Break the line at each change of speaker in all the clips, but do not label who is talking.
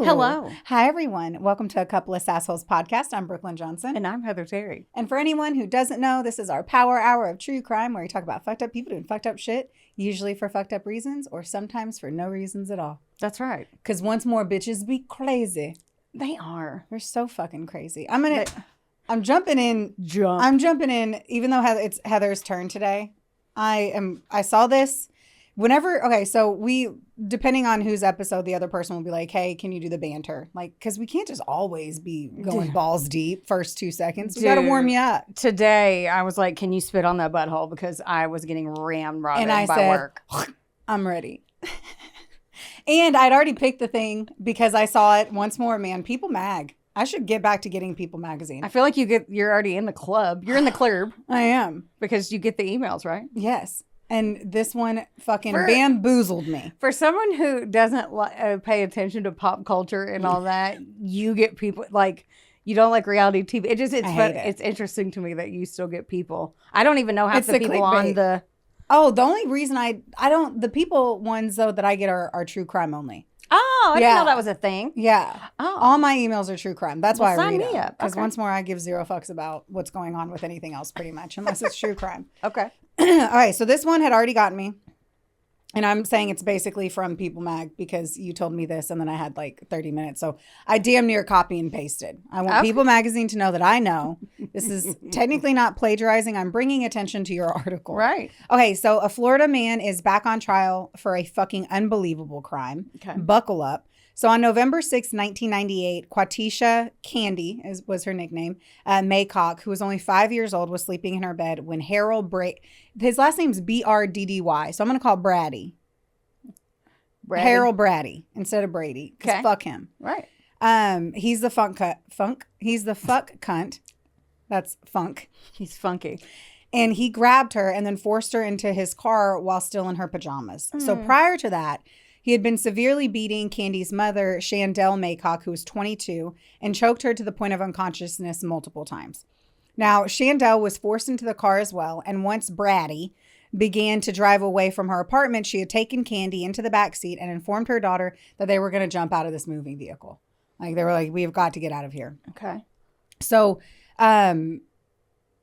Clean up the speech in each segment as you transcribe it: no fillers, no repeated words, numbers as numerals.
Hello.
Hi, everyone. Welcome to A Couple of Sassholes podcast. I'm Brooklyn Johnson.
And I'm Heather Terry.
And for anyone who doesn't know, this is our power hour of true crime where we talk about fucked up people doing fucked up shit, usually for fucked up reasons or sometimes for no reasons at all.
That's right.
Because once more, bitches be crazy.
They are.
They're so fucking crazy. I'm jumping in.
Jump.
I'm jumping in, even though it's Heather's turn today. I saw this. So we, depending on whose episode, the other person will be like, hey, can you do the banter? Like, because we can't just always be going balls deep first 2 seconds. We got to warm you up.
Today, I was like, can you spit on that butthole? Because I was getting rammed
and I
by
said,
work.
I'm ready. And I'd already picked the thing because I saw it once more, man. People Mag. I should get back to getting People Magazine.
I feel like you're already in the club. You're in the club.
I am.
Because you get the emails, right?
Yes. And this one fucking bamboozled me.
For someone who doesn't pay attention to pop culture and all that, you get people like you don't like reality TV. It's interesting to me that you still get people. I don't even know half the people on the.
Oh, the only reason I don't the people ones though that I get are true crime only.
Oh, I didn't know that was a thing.
Yeah.
Oh.
All my emails are true crime. That's why I read
sign me up.
Because once more, I give zero fucks about what's going on with anything else, pretty much, unless it's true crime.
Okay.
All right. So this one had already gotten me. And I'm saying it's basically from People Mag because you told me this and then I had like 30 minutes. So I damn near copy and pasted. I want People Magazine to know that I know. This is technically not plagiarizing. I'm bringing attention to your article.
Right.
Okay. So a Florida man is back on trial for a fucking unbelievable crime.
Okay.
Buckle up. So on November 6, 1998, Quatisha Candy was her nickname, Maycock, who was only 5 years old, was sleeping in her bed when Harold his last name's Brddy, so I'm going to call Brady. Harold Brady instead of Brady, because fuck him.
Right.
He's the He's the fuck cunt. That's funk.
He's funky.
And he grabbed her and then forced her into his car while still in her pajamas. So prior to that, he had been severely beating Candy's mother, Shandell Maycock, who was 22, and choked her to the point of unconsciousness multiple times. Now, Shandell was forced into the car as well, and once Brady began to drive away from her apartment, she had taken Candy into the backseat and informed her daughter that they were going to jump out of this moving vehicle. Like, they were like, we've got to get out of here.
Okay.
So,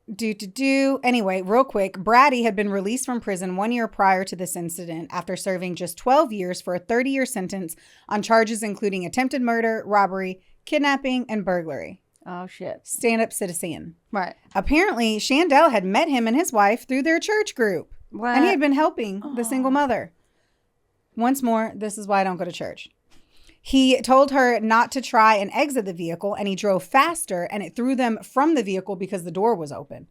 Anyway, real quick, Brady had been released from prison 1 year prior to this incident after serving just 12 years for a 30-year sentence on charges including attempted murder, robbery, kidnapping, and burglary.
Oh, shit.
Stand-up citizen.
Right.
Apparently, Shandell had met him and his wife through their church group.
What?
And he had been helping the single mother. Once more, this is why I don't go to church. He told her not to try and exit the vehicle, and he drove faster, and it threw them from the vehicle because the door was open.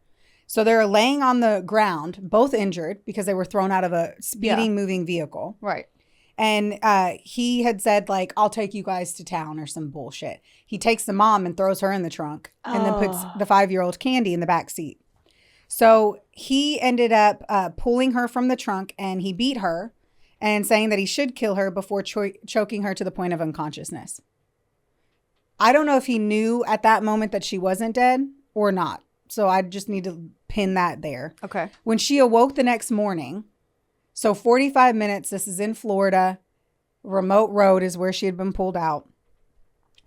So they're laying on the ground, both injured because they were thrown out of a speeding, moving vehicle.
Right.
And he had said, like, I'll take you guys to town or some bullshit. He takes the mom and throws her in the trunk and then puts the 5-year-old Candy in the back seat. So he ended up pulling her from the trunk, and he beat her and saying that he should kill her before choking her to the point of unconsciousness. I don't know if he knew at that moment that she wasn't dead or not. So I just need to pin that there.
Okay.
When she awoke the next morning, so 45 minutes, this is in Florida, remote road is where she had been pulled out.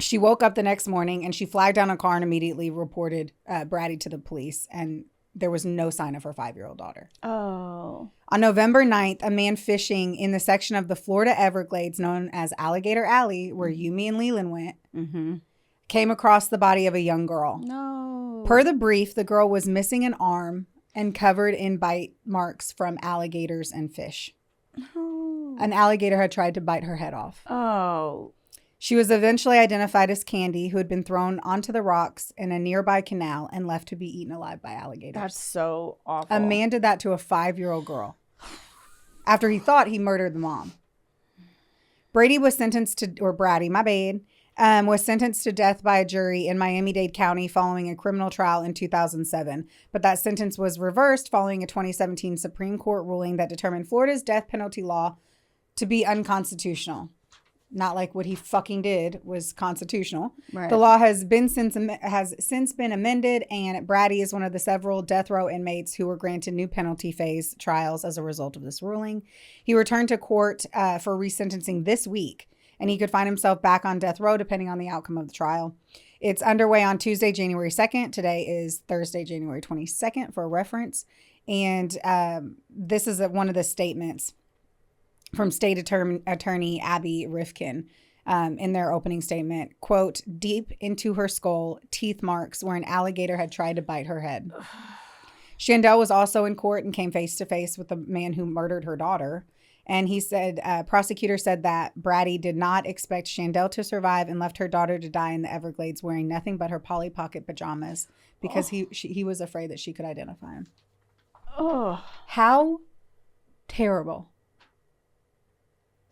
She woke up the next morning and she flagged down a car and immediately reported Brady to the police. And there was no sign of her 5-year-old daughter.
Oh.
On November 9th, a man fishing in the section of the Florida Everglades known as Alligator Alley, where you, me, and Leland went, came across the body of a young girl.
No.
Per the brief, the girl was missing an arm and covered in bite marks from alligators and fish.
Oh.
An alligator had tried to bite her head off.
Oh.
She was eventually identified as Candy, who had been thrown onto the rocks in a nearby canal and left to be eaten alive by alligators.
That's so awful.
A man did that to a 5-year-old girl after he thought he murdered the mom. Brady was sentenced to, or Brady, my bad, was sentenced to death by a jury in Miami-Dade County following a criminal trial in 2007. But that sentence was reversed following a 2017 Supreme Court ruling that determined Florida's death penalty law to be unconstitutional. Not like what he fucking did was constitutional.
Right.
The law has since been amended, and Brady is one of the several death row inmates who were granted new penalty phase trials as a result of this ruling. He returned to court for resentencing this week and he could find himself back on death row depending on the outcome of the trial. It's underway on Tuesday, January 2nd. Today is Thursday, January 22nd for reference. And this is one of the statements from State Attorney Abby Rifkin in their opening statement. Quote, deep into her skull, teeth marks where an alligator had tried to bite her head. Shandell was also in court and came face to face with the man who murdered her daughter. And he said, prosecutor said that Brady did not expect Shandell to survive and left her daughter to die in the Everglades wearing nothing but her Polly Pocket pajamas because he was afraid that she could identify him.
Oh,
how terrible.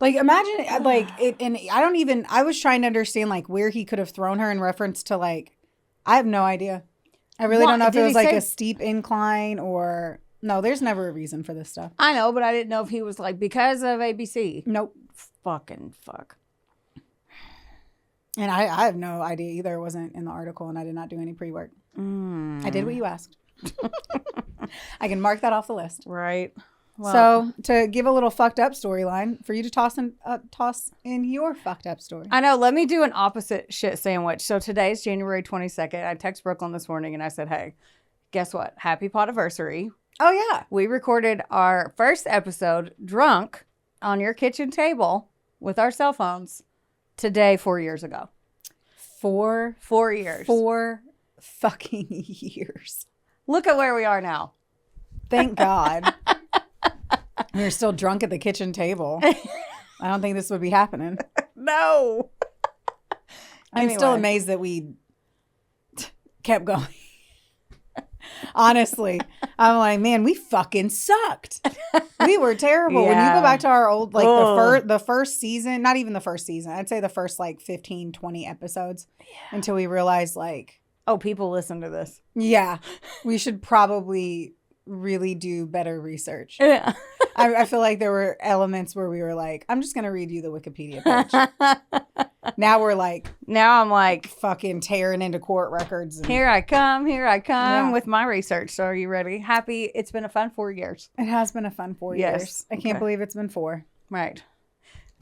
Like, imagine, like, it, and I was trying to understand, like, where he could have thrown her in reference to, like, I have no idea. I really don't know if it was, like, a steep incline or, no, there's never a reason for this stuff.
I know, but I didn't know if he was, like, because of ABC.
Nope.
Fucking fuck.
And I have no idea either. It wasn't in the article, and I did not do any pre-work. I did what you asked. I can mark that off the list.
Right. Well,
so to give a little fucked up storyline for you to toss in your fucked up story.
I know. Let me do an opposite shit sandwich. So today's January 22nd. I text Brooklyn this morning and I said, hey, guess what? Happy Podiversary.
Oh, yeah.
We recorded our first episode drunk on your kitchen table with our cell phones today, 4 years ago.
4
years.
4 fucking years.
Look at where we are now.
Thank God. We're still drunk at the kitchen table. I don't think this would be happening.
No.
I'm still amazed that we kept going. Honestly, I'm like, man, we fucking sucked. We were terrible.
Yeah.
When you go back to our old, like the first season, not even the first season, I'd say the first like 15, 20 episodes until we realized like,
oh, people listen to this.
Yeah, we should probably really do better research.
Yeah.
I feel like there were elements where we were like, I'm just going to read you the Wikipedia page. Now I'm like fucking tearing into court records. And
here I come with my research. So are you ready? Happy. It's been a fun 4 years.
It has been a fun 4 years. I can't believe it's been 4.
Right.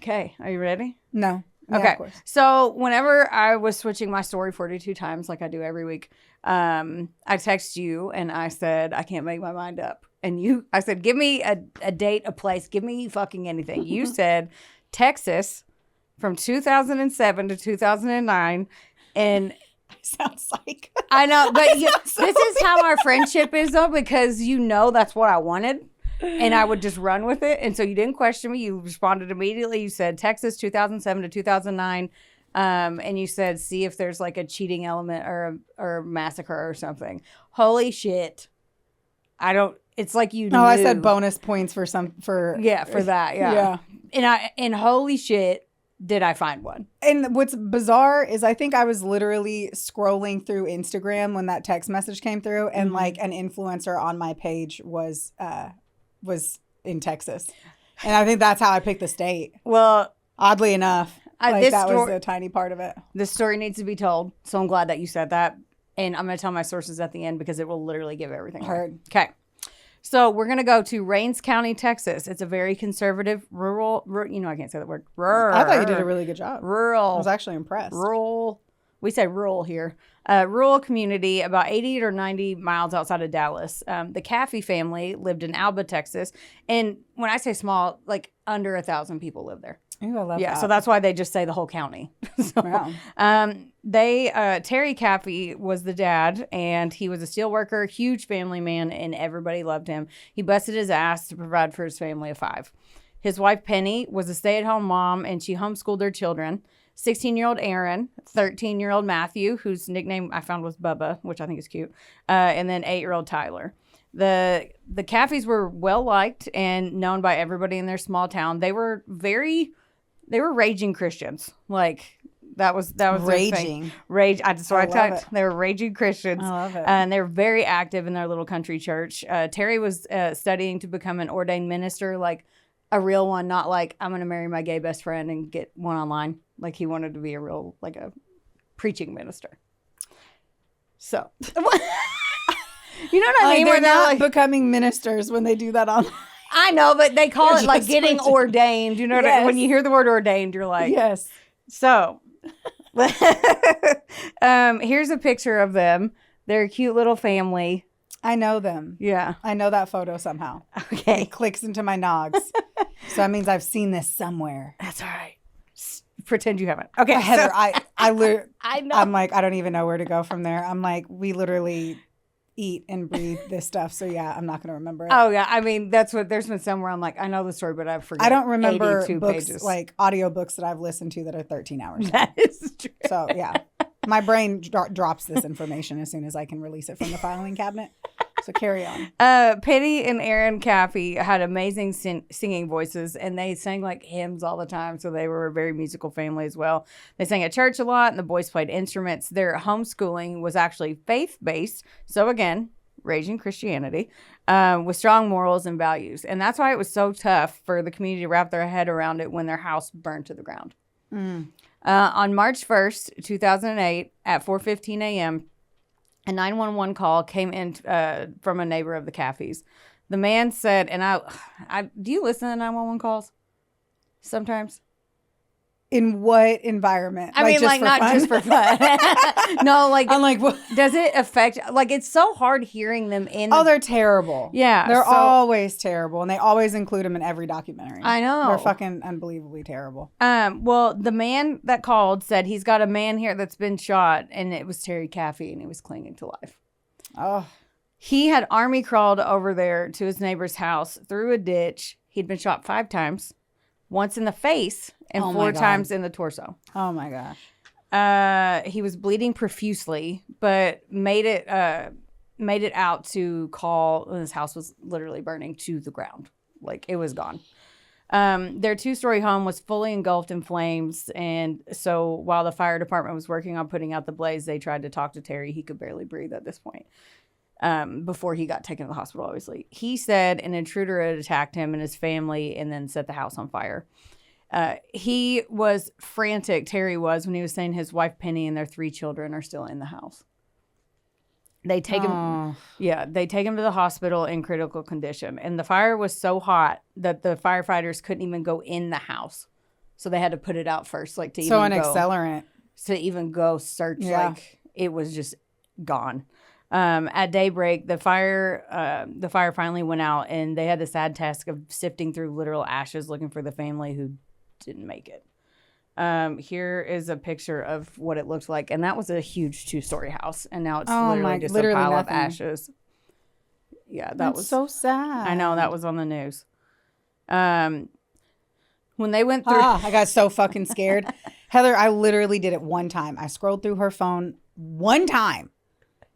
Okay. Are you ready?
No. Yeah,
okay.
Of course.
So whenever I was switching my story 42 times, like I do every week, I text you and I said, I can't make my mind up. And I said, give me a date, a place, give me fucking anything. You said Texas from 2007 to 2009. And
sounds like
I know, but this is how our friendship is though, because that's what I wanted. And I would just run with it. And so you didn't question me. You responded immediately. You said Texas 2007 to 2009. And you said, see if there's like a cheating element or a massacre or something. Holy shit. It's like you knew.
I said bonus points for
that. Yeah. And holy shit, did I find one.
And what's bizarre is I think I was literally scrolling through Instagram when that text message came through and like an influencer on my page was in Texas. And I think that's how I picked the state.
Well,
oddly enough, that was a tiny part of it.
This story needs to be told. So I'm glad that you said that. And I'm going to tell my sources at the end because it will literally give everything away.
Heard.
Okay. So we're going to go to Rains County, Texas. It's a very conservative, rural, I can't say that word. Rural.
I thought you did a really good job.
Rural.
I was actually impressed.
Rural. We say rural here. Rural community about 80 or 90 miles outside of Dallas. The Caffey family lived in Alba, Texas. And when I say small, like under 1,000 people live there.
Ooh, I love that.
So that's why they just say the whole county. Terry Caffey was the dad, and he was a steel worker, huge family man, and everybody loved him. He busted his ass to provide for his family of 5. His wife, Penny, was a stay-at-home mom, and she homeschooled their children. 16-year-old Aaron, 13-year-old Matthew, whose nickname I found was Bubba, which I think is cute, and then 8-year-old Tyler. The Caffeys were well-liked and known by everybody in their small town. They were raging Christians. Like, that was
raging.
That's what I typed. They were raging Christians.
I love it.
And they were very active in their little country church. Terry was studying to become an ordained minister, like a real one, not like I'm going to marry my gay best friend and get one online. Like he wanted to be a real, like a preaching minister. So, you know what I mean?
They're not becoming ministers when they do that online.
I know, but they call it like getting ordained. You know what I mean? When you hear the word ordained, you're like,
yes.
So, here's a picture of them. They're a cute little family.
I know them.
Yeah.
I know that photo somehow.
Okay.
It clicks into my nogs. So that means I've seen this somewhere.
That's all right. Pretend you haven't. Okay.
Heather,
so,
I know. I'm like, I don't even know where to go from there. I'm like, we literally eat and breathe this stuff. So yeah, I'm not going to remember it.
Oh yeah. I mean, there's been somewhere I'm like, I know the story, but I forget.
I don't remember
82
books,
pages.
like audiobooks that I've listened to that are 13 hours.
That is true.
So yeah, my brain drops this information as soon as I can release it from the filing cabinet. So carry on.
Penny and Aaron Caffey had amazing singing voices, and they sang like hymns all the time. So they were a very musical family as well. They sang at church a lot, and the boys played instruments. Their homeschooling was actually faith-based. So again, raging Christianity, with strong morals and values. And that's why it was so tough for the community to wrap their head around it when their house burned to the ground. On March 1st, 2008, at 4:15 a.m., a 911 call came in from a neighbor of the Caffeys. The man said, and I do you listen to 911 calls sometimes?
In what environment?
I mean, like not just for fun. No, like
I'm like, what?
Does it affect? Like, it's so hard hearing them in.
Oh, they're terrible.
Yeah,
they're always terrible, and they always include them in every documentary.
I know,
they're fucking unbelievably terrible.
Well, the man that called said he's got a man here that's been shot, and it was Terry Caffey, and he was clinging to life.
Oh,
he had army crawled over there to his neighbor's house through a ditch. He'd been shot 5 times. Once in the face and 4 times in the torso.
Oh my gosh.
He was bleeding profusely, but made it out to call. His house was literally burning to the ground. Like, it was gone. Their 2-story home was fully engulfed in flames. And so while the fire department was working on putting out the blaze, they tried to talk to Terry. He could barely breathe at this point. Before he got taken to the hospital, obviously. He said an intruder had attacked him and his family and then set the house on fire. He was frantic, Terry was, when he was saying his wife Penny and their 3 children are still in the house. They take him to the hospital in critical condition. And the fire was so hot that the firefighters couldn't even go in the house. So they had to put it out first, like to
accelerant.
To even go search, like it was just gone. At daybreak, the fire finally went out, and they had the sad task of sifting through literal ashes looking for the family who didn't make it. Here is a picture of what it looked like, and that was a huge 2-story house, and now it's literally a pile of ashes. Yeah, that was
so sad.
I know, that was on the news. When they went through,
I got so fucking scared. Heather, I literally did it one time. I scrolled through her phone one time.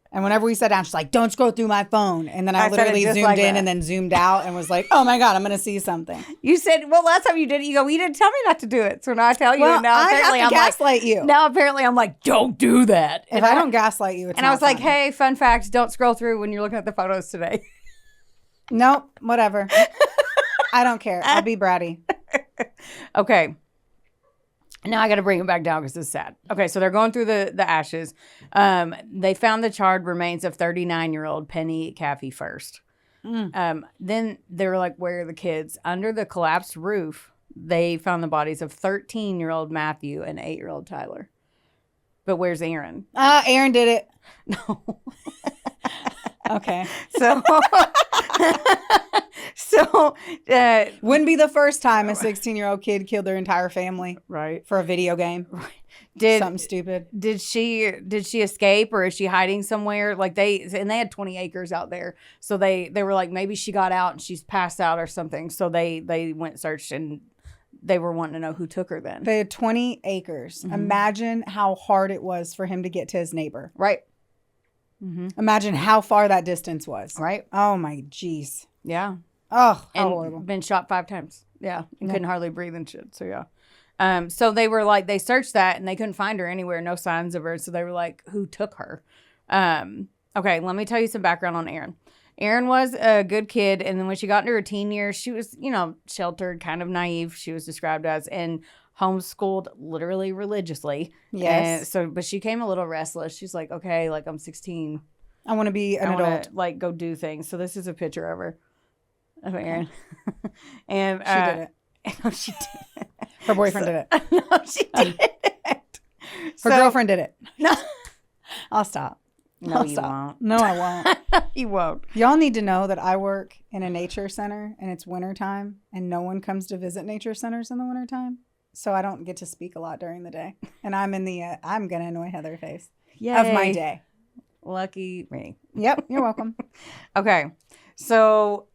And whenever we sat down, she's like, don't scroll through my phone. And then I literally zoomed in and then zoomed out and was like, oh my God, I'm going to see something.
You said, well, last time you did it, you go, well, you didn't tell me not to do it. So now I tell you.
Well,
and now apparently
I'm gaslight you.
Now apparently I'm like, don't do that.
If I don't gaslight you, it's
and I was like, hey, fun fact, don't scroll through when you're looking at the photos today.
Nope, whatever. I don't care. I'll be bratty.
Okay. Now I got to bring it back down because it's sad. Okay, so they're going through the ashes. They found the charred remains of 39-year-old Penny Caffey first. Then they were like, where are the kids? Under the collapsed roof, they found the bodies of 13-year-old Matthew and 8-year-old Tyler. But where's Aaron?
Aaron did it.
No.
Okay.
So,
wouldn't be the first time a 16-year-old kid killed their entire family,
right?
For a video game,
right?
Something stupid.
Did she escape, or is she hiding somewhere? Like they had 20 acres out there, so they were like, maybe she got out and she's passed out or something. So they went searched, and they were wanting to know who took her. Then
they had 20 acres. Mm-hmm. Imagine how hard it was for him to get to his neighbor,
right? Mm-hmm.
Imagine how far that distance was,
right?
Oh my jeez.
Yeah.
Oh,
and
horrible.
Been shot 5 times. Yeah. And couldn't hardly breathe and shit. So, yeah. So they were like, they searched that and they couldn't find her anywhere. No signs of her. So they were like, who took her? Okay. Let me tell you some background on Erin. Erin was a good kid. And then when she got into her teen years, she was, sheltered, kind of naive. She was described as, and homeschooled literally religiously.
Yes.
And but she came a little restless. She's like, okay, like I'm 16.
I want to be an adult.
Like go do things. So this is a picture of her. of Aaron. And
she did it.
No, she didn't.
Her boyfriend did it.
No, she didn't.
Her girlfriend did it.
No.
I'll stop.
No, you won't.
No, I won't.
You won't.
Y'all need to know that I work in a nature center and it's wintertime and no one comes to visit nature centers in the wintertime. So I don't get to speak a lot during the day. And I'm in the, I'm going to annoy Heather face of my day.
Lucky me.
Yep. You're welcome.
Okay. So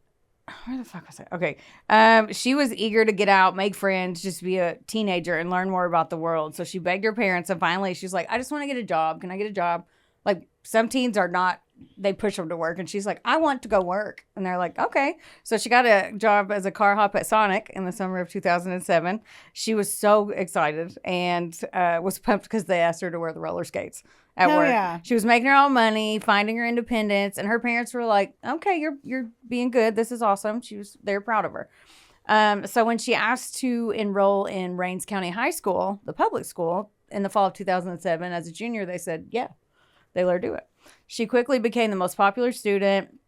where the fuck was I? Okay. She was eager to get out, make friends, just be a teenager and learn more about the world. So she begged her parents and finally she's like, I just want to get a job. Can I get a job? Like some teens are not, they push them to work. And she's like, I want to go work. And they're like, okay. So she got a job as a car hop at Sonic in the summer of 2007. She was so excited and was pumped because they asked her to wear the roller skates at work.
Yeah.
She was making her own money, finding her independence. And her parents were like, okay, you're being good. This is awesome. They're proud of her. So when she asked to enroll in Rains County High School, the public school, in the fall of 2007 as a junior, they said, yeah, they let her do it. She quickly became the most popular student.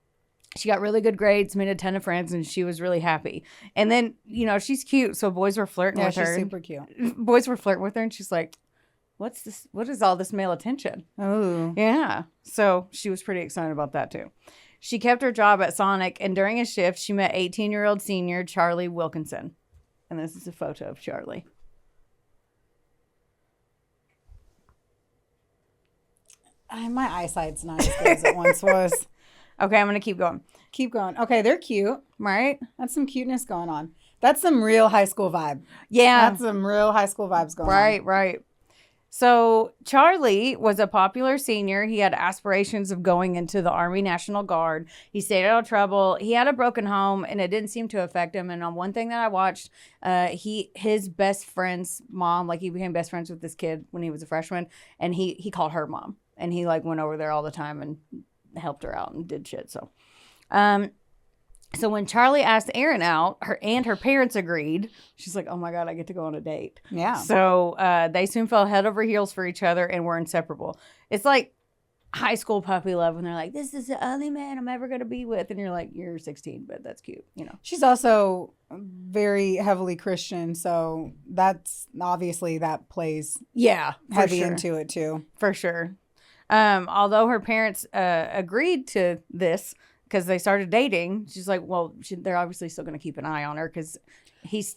She got really good grades, made a ton of friends, and she was really happy. And then, you know, she's cute, so boys were flirting with her.
Yeah, she's super cute.
Boys were flirting with her, and she's like, what's this? What is all this male attention?
Oh.
Yeah. So she was pretty excited about that, too. She kept her job at Sonic, and during a shift, she met 18-year-old senior Charlie Wilkinson. And this is a photo of Charlie.
My eyesight's not as good as it once was.
Okay, I'm going to keep going.
Keep going. Okay, they're cute.
Right?
That's some cuteness going on. That's some real high school vibe.
Yeah.
That's some real high school vibes going on.
Right. So Charlie was a popular senior. He had aspirations of going into the Army National Guard. He stayed out of trouble. He had a broken home, and it didn't seem to affect him. And on one thing that I watched, his best friend's mom, like he became best friends with this kid when he was a freshman, and he called her mom. And he like went over there all the time and helped her out and did shit. So when Charlie asked Erin out, her parents agreed. She's like, oh my God, I get to go on a date.
Yeah.
So they soon fell head over heels for each other and were inseparable. It's like high school puppy love when they're like, this is the only man I'm ever going to be with. And you're like, you're 16, but that's cute, you know.
She's also very heavily Christian. So that's obviously that plays heavy into it too.
For sure. Although her parents agreed to this because they started dating, she's like, well, they're obviously still going to keep an eye on her because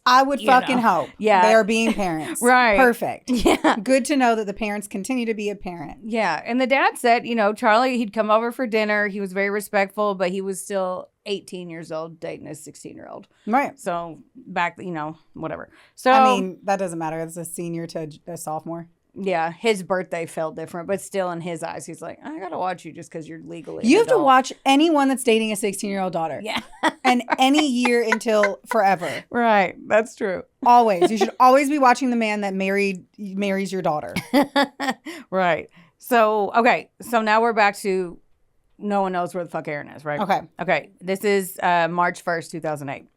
I would fucking hope.
Yeah.
They are being parents.
Right.
Perfect.
Yeah.
Good to know that the parents continue to be a parent.
Yeah. And the dad said, you know, Charlie, he'd come over for dinner. He was very respectful, but he was still 18 years old dating a 16-year-old.
Right.
So back, you know, whatever. So
I mean, that doesn't matter. It's a senior to a sophomore.
Yeah, his birthday felt different, but still in his eyes, he's like, I gotta watch you just because you're legally
You have
adult.
to watch anyone that's dating a 16-year-old daughter.
Yeah.
And any year until forever.
Right, that's true.
Always. You should always be watching the man that marries your daughter.
Right. So, okay. So now we're back to no one knows where the fuck Erin is, right? Okay. This is March 1st, 2008.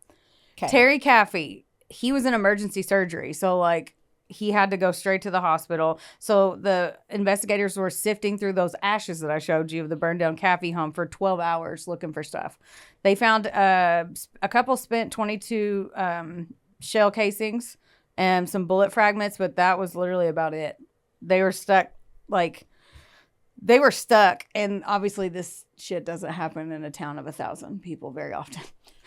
Okay.
Terry Caffey, he was in emergency surgery. So, like, he had to go straight to the hospital. So the investigators were sifting through those ashes that I showed you of the burned down Caffey home for 12 hours looking for stuff. They found a couple spent 22 shell casings and some bullet fragments, but that was literally about it. They were stuck, and obviously this shit doesn't happen in a town of 1,000 people very often.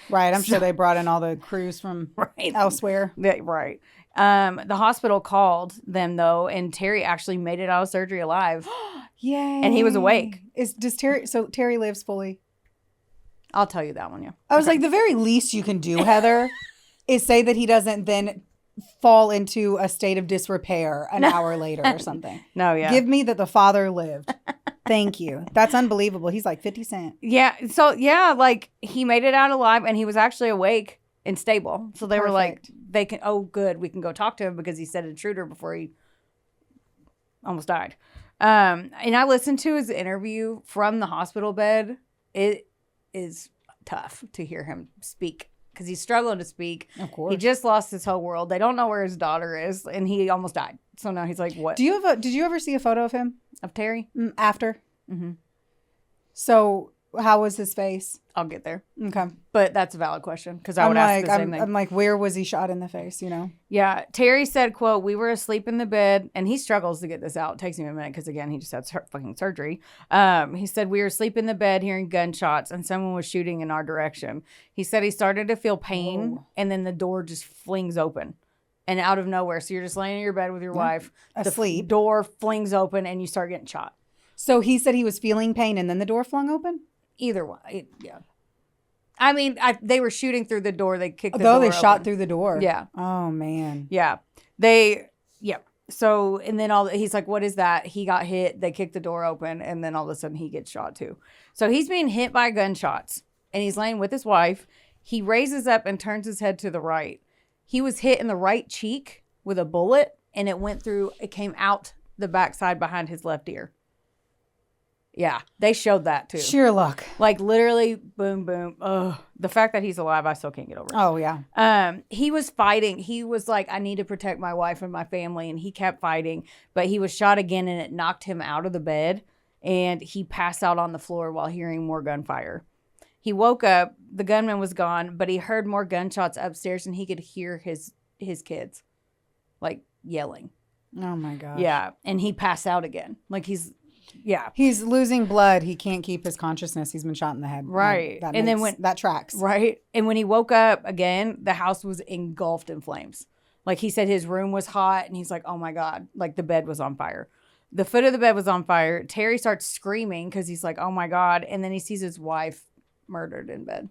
Right. I'm sure they brought in all the crews from elsewhere.
Yeah, right. The hospital called them though, and Terry actually made it out of surgery alive.
Yay.
And he was awake.
Terry lives fully?
I'll tell you that one, yeah.
I was like, the very least you can do, Heather, is say that he doesn't then fall into a state of disrepair an hour later or something.
No, yeah.
Give me that the father lived. Thank you. That's unbelievable. He's like 50 Cent.
Yeah. So, yeah, like he made it out alive and he was actually awake and stable. So they were like, good, we can go talk to him because he said intruder before he almost died. And I listened to his interview from the hospital bed. It is tough to hear him speak because he's struggling to speak.
Of course.
He just lost his whole world. They don't know where his daughter is and he almost died. So now he's like, what?
Did you ever see a photo of him?
Of Terry?
After?
Mm-hmm.
So How was his face?
I'll get there.
Okay.
But that's a valid question because I would ask the same thing.
I'm like, where was he shot in the face, you know?
Yeah. Terry said, quote, "We were asleep in the bed," and he struggles to get this out. It takes him a minute because, again, he just had fucking surgery. He said, "We were asleep in the bed hearing gunshots and someone was shooting in our direction." He said he started to feel pain and then the door just flings open and out of nowhere. So you're just laying in your bed with your wife.
Asleep.
The door flings open and you start getting shot.
So he said he was feeling pain and then the door flung open?
Either one. Yeah. I mean, they were shooting through the door. They kicked the door
they
open.
shot through the door.
Yeah.
Oh, man.
Yeah. So, and then he's like, "What is that?" He got hit. They kicked the door open. And then all of a sudden he gets shot too. So he's being hit by gunshots and he's laying with his wife. He raises up and turns his head to the right. He was hit in the right cheek with a bullet and it came out the backside behind his left ear. Yeah, they showed that too.
Sheer luck.
Like literally, boom, boom. Ugh. The fact that he's alive, I still can't get over it.
Oh, yeah.
He was fighting. He was like, "I need to protect my wife and my family," and he kept fighting. But he was shot again, and it knocked him out of the bed, and he passed out on the floor while hearing more gunfire. He woke up. The gunman was gone, but he heard more gunshots upstairs, and he could hear his kids, like, yelling.
Oh, my gosh.
Yeah, and he passed out again. Like, he's
losing blood. He can't keep his consciousness. He's been shot in the head.
Right.
That tracks.
Right. And when he woke up again, the house was engulfed in flames. Like he said, his room was hot and he's like, "Oh my God," like the bed was on fire. The foot of the bed was on fire. Terry starts screaming because he's like, "Oh my God." And then he sees his wife murdered in bed.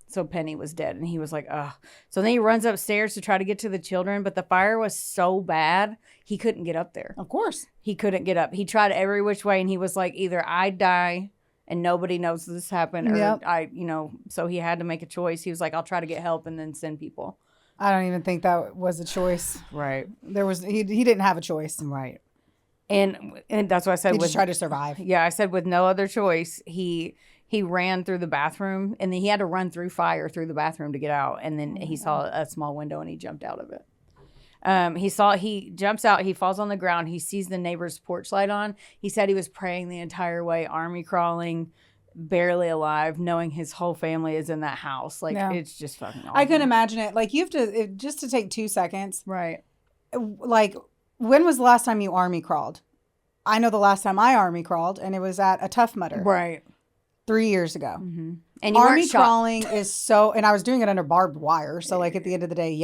So Penny was dead and he was like, "Ugh." So then he runs upstairs to try to get to the children, but the fire was so bad, he couldn't get up there.
Of course.
He couldn't get up. He tried every which way and he was like, either I die and nobody knows this happened or so he had to make a choice. He was like, "I'll try to get help and then send people."
I don't even think that was a choice.
Right.
He didn't have a choice.
Right. And that's what I said.
He just tried to survive.
Yeah, I said with no other choice, he ran through the bathroom and then he had to run through fire through the bathroom to get out. And then he saw a small window and he jumped out of it. He jumps out, he falls on the ground. He sees the neighbor's porch light on. He said he was praying the entire way, army crawling, barely alive, knowing his whole family is in that house. Like, It's just fucking awful.
I couldn't imagine it. Like, you have to, just to take 2 seconds.
Right.
Like, when was the last time you army crawled? I know the last time I army crawled and it was at a Tough Mudder.
Right.
3 years ago.
Mm-hmm. And you
army crawling is so, and I was doing it under barbed wire. So like at the end of the day,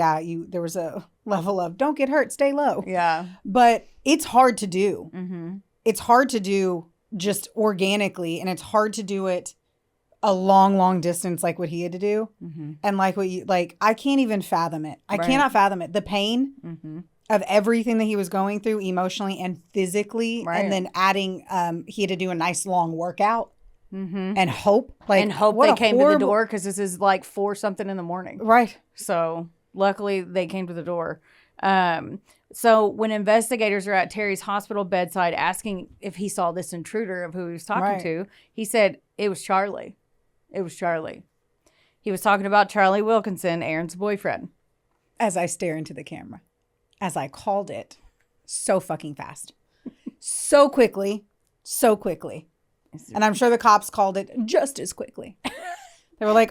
there was a level of don't get hurt, stay low.
Yeah.
But it's hard to do.
Mm-hmm.
It's hard to do just organically. And it's hard to do it a long, long distance like what he had to do.
Mm-hmm.
And I can't even fathom it. I cannot fathom it. The pain of everything that he was going through emotionally and physically. Right. And then adding, he had to do a nice long workout.
Mm-hmm.
And hope they
came to the door because this is like 4 something in the morning.
Right.
So luckily they came to the door. So when investigators are at Terry's hospital bedside asking if he saw this intruder of who he was talking to, he said it was Charlie. It was Charlie. He was talking about Charlie Wilkinson, Aaron's boyfriend.
As I stare into the camera, as I called it so fucking fast, so quickly. And I'm sure the cops called it just as quickly. They were like,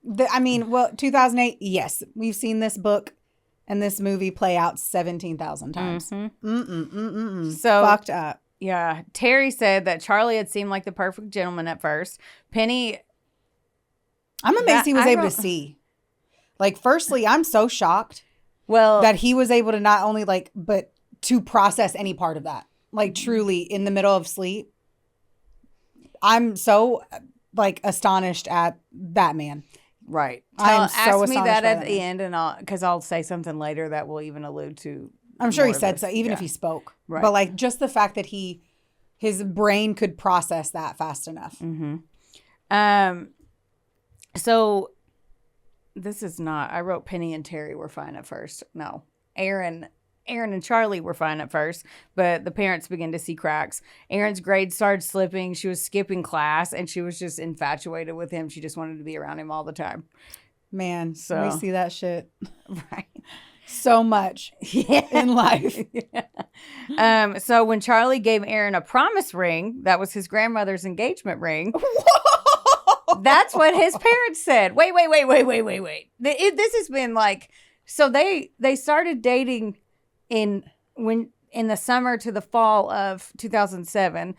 2008, yes, we've seen this book and this movie play out 17,000 times.
Mm-hmm.
So fucked up.
Yeah. Terry said that Charlie had seemed like the perfect gentleman at first. Penny.
I'm amazed he was able to see. Like, firstly, I'm so shocked that he was able to not only but to process any part of that. Like, truly in the middle of sleep. I'm so astonished at that man.
Right.
Ask
me that at the end, and I'll say something later that will even allude to.
I'm sure he said so, even if he spoke. Right. But just the fact that his brain could process that fast enough.
Mm-hmm. So this is not. I wrote Penny and Terry were fine at first. No, Aaron and Charlie were fine at first, but the parents began to see cracks. Aaron's grades started slipping. She was skipping class, and she was just infatuated with him. She just wanted to be around him all the time.
Man, we see that shit.
Right.
So much in life.
So when Charlie gave Aaron a promise ring, that was his grandmother's engagement ring.
Whoa!
That's what his parents said. Wait. This has been like, so they started dating in the summer to the fall of 2007.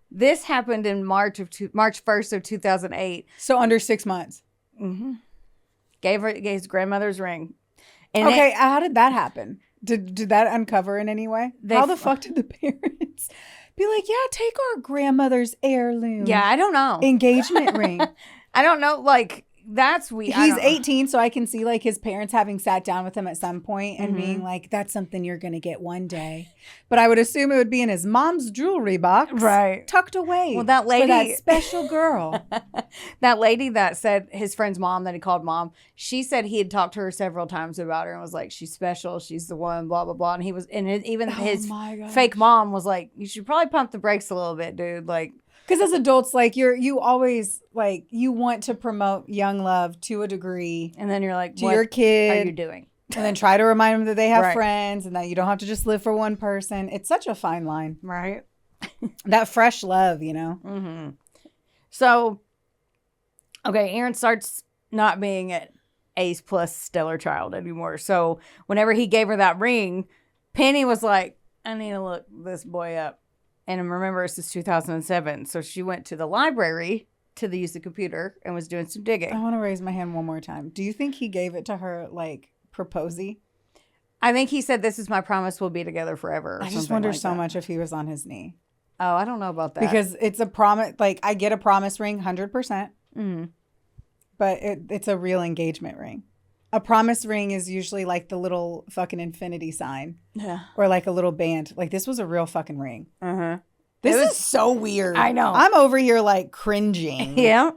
This happened in March 1st of 2008.
So under 6 months.
Mm-hmm. Gave his grandmother's ring. And
okay, how did that happen? Did that uncover in any way? How the fuck did the parents be like, yeah, take our grandmother's heirloom?
Yeah, I don't know.
Engagement ring.
I don't know. Like, that's weird.
He's 18, so I can see like his parents having sat down with him at some point and being like, that's something you're going to get one day. But I would assume it would be in his mom's jewelry box.
Right.
Tucked away.
Well, that lady.
For that special girl.
That lady that said his friend's mom that he called mom, she said he had talked to her several times about her and was like, she's special. She's the one, blah, blah, blah. And he was, and his fake mom was like, you should probably pump the brakes a little bit, dude. Like,
because as adults, like you always like you want to promote young love to a degree,
and then you're like,
to your kid,
what are you doing?
And then try to remind them that they have friends and that you don't have to just live for one person. It's such a fine line,
right?
That fresh love, you know.
Mm-hmm. So, okay, Aaron starts not being an A's plus stellar child anymore. So whenever he gave her that ring, Penny was like, I need to look this boy up. And remember, this is 2007. So she went to the library to use the computer and was doing some digging.
I want to raise my hand one more time. Do you think he gave it to her like proposy?
I think he said, this is my promise, we'll be together forever.
I just wonder so much if he was on his knee.
Oh, I don't know about that.
Because it's a promise. Like, I get a promise ring 100%.
Mm-hmm.
But it's a real engagement ring. A promise ring is usually like the little fucking infinity sign. Yeah. Or like a little band. Like, this was a real fucking ring.
Uh-huh.
This is so weird.
I know.
I'm over here like cringing.
Yeah.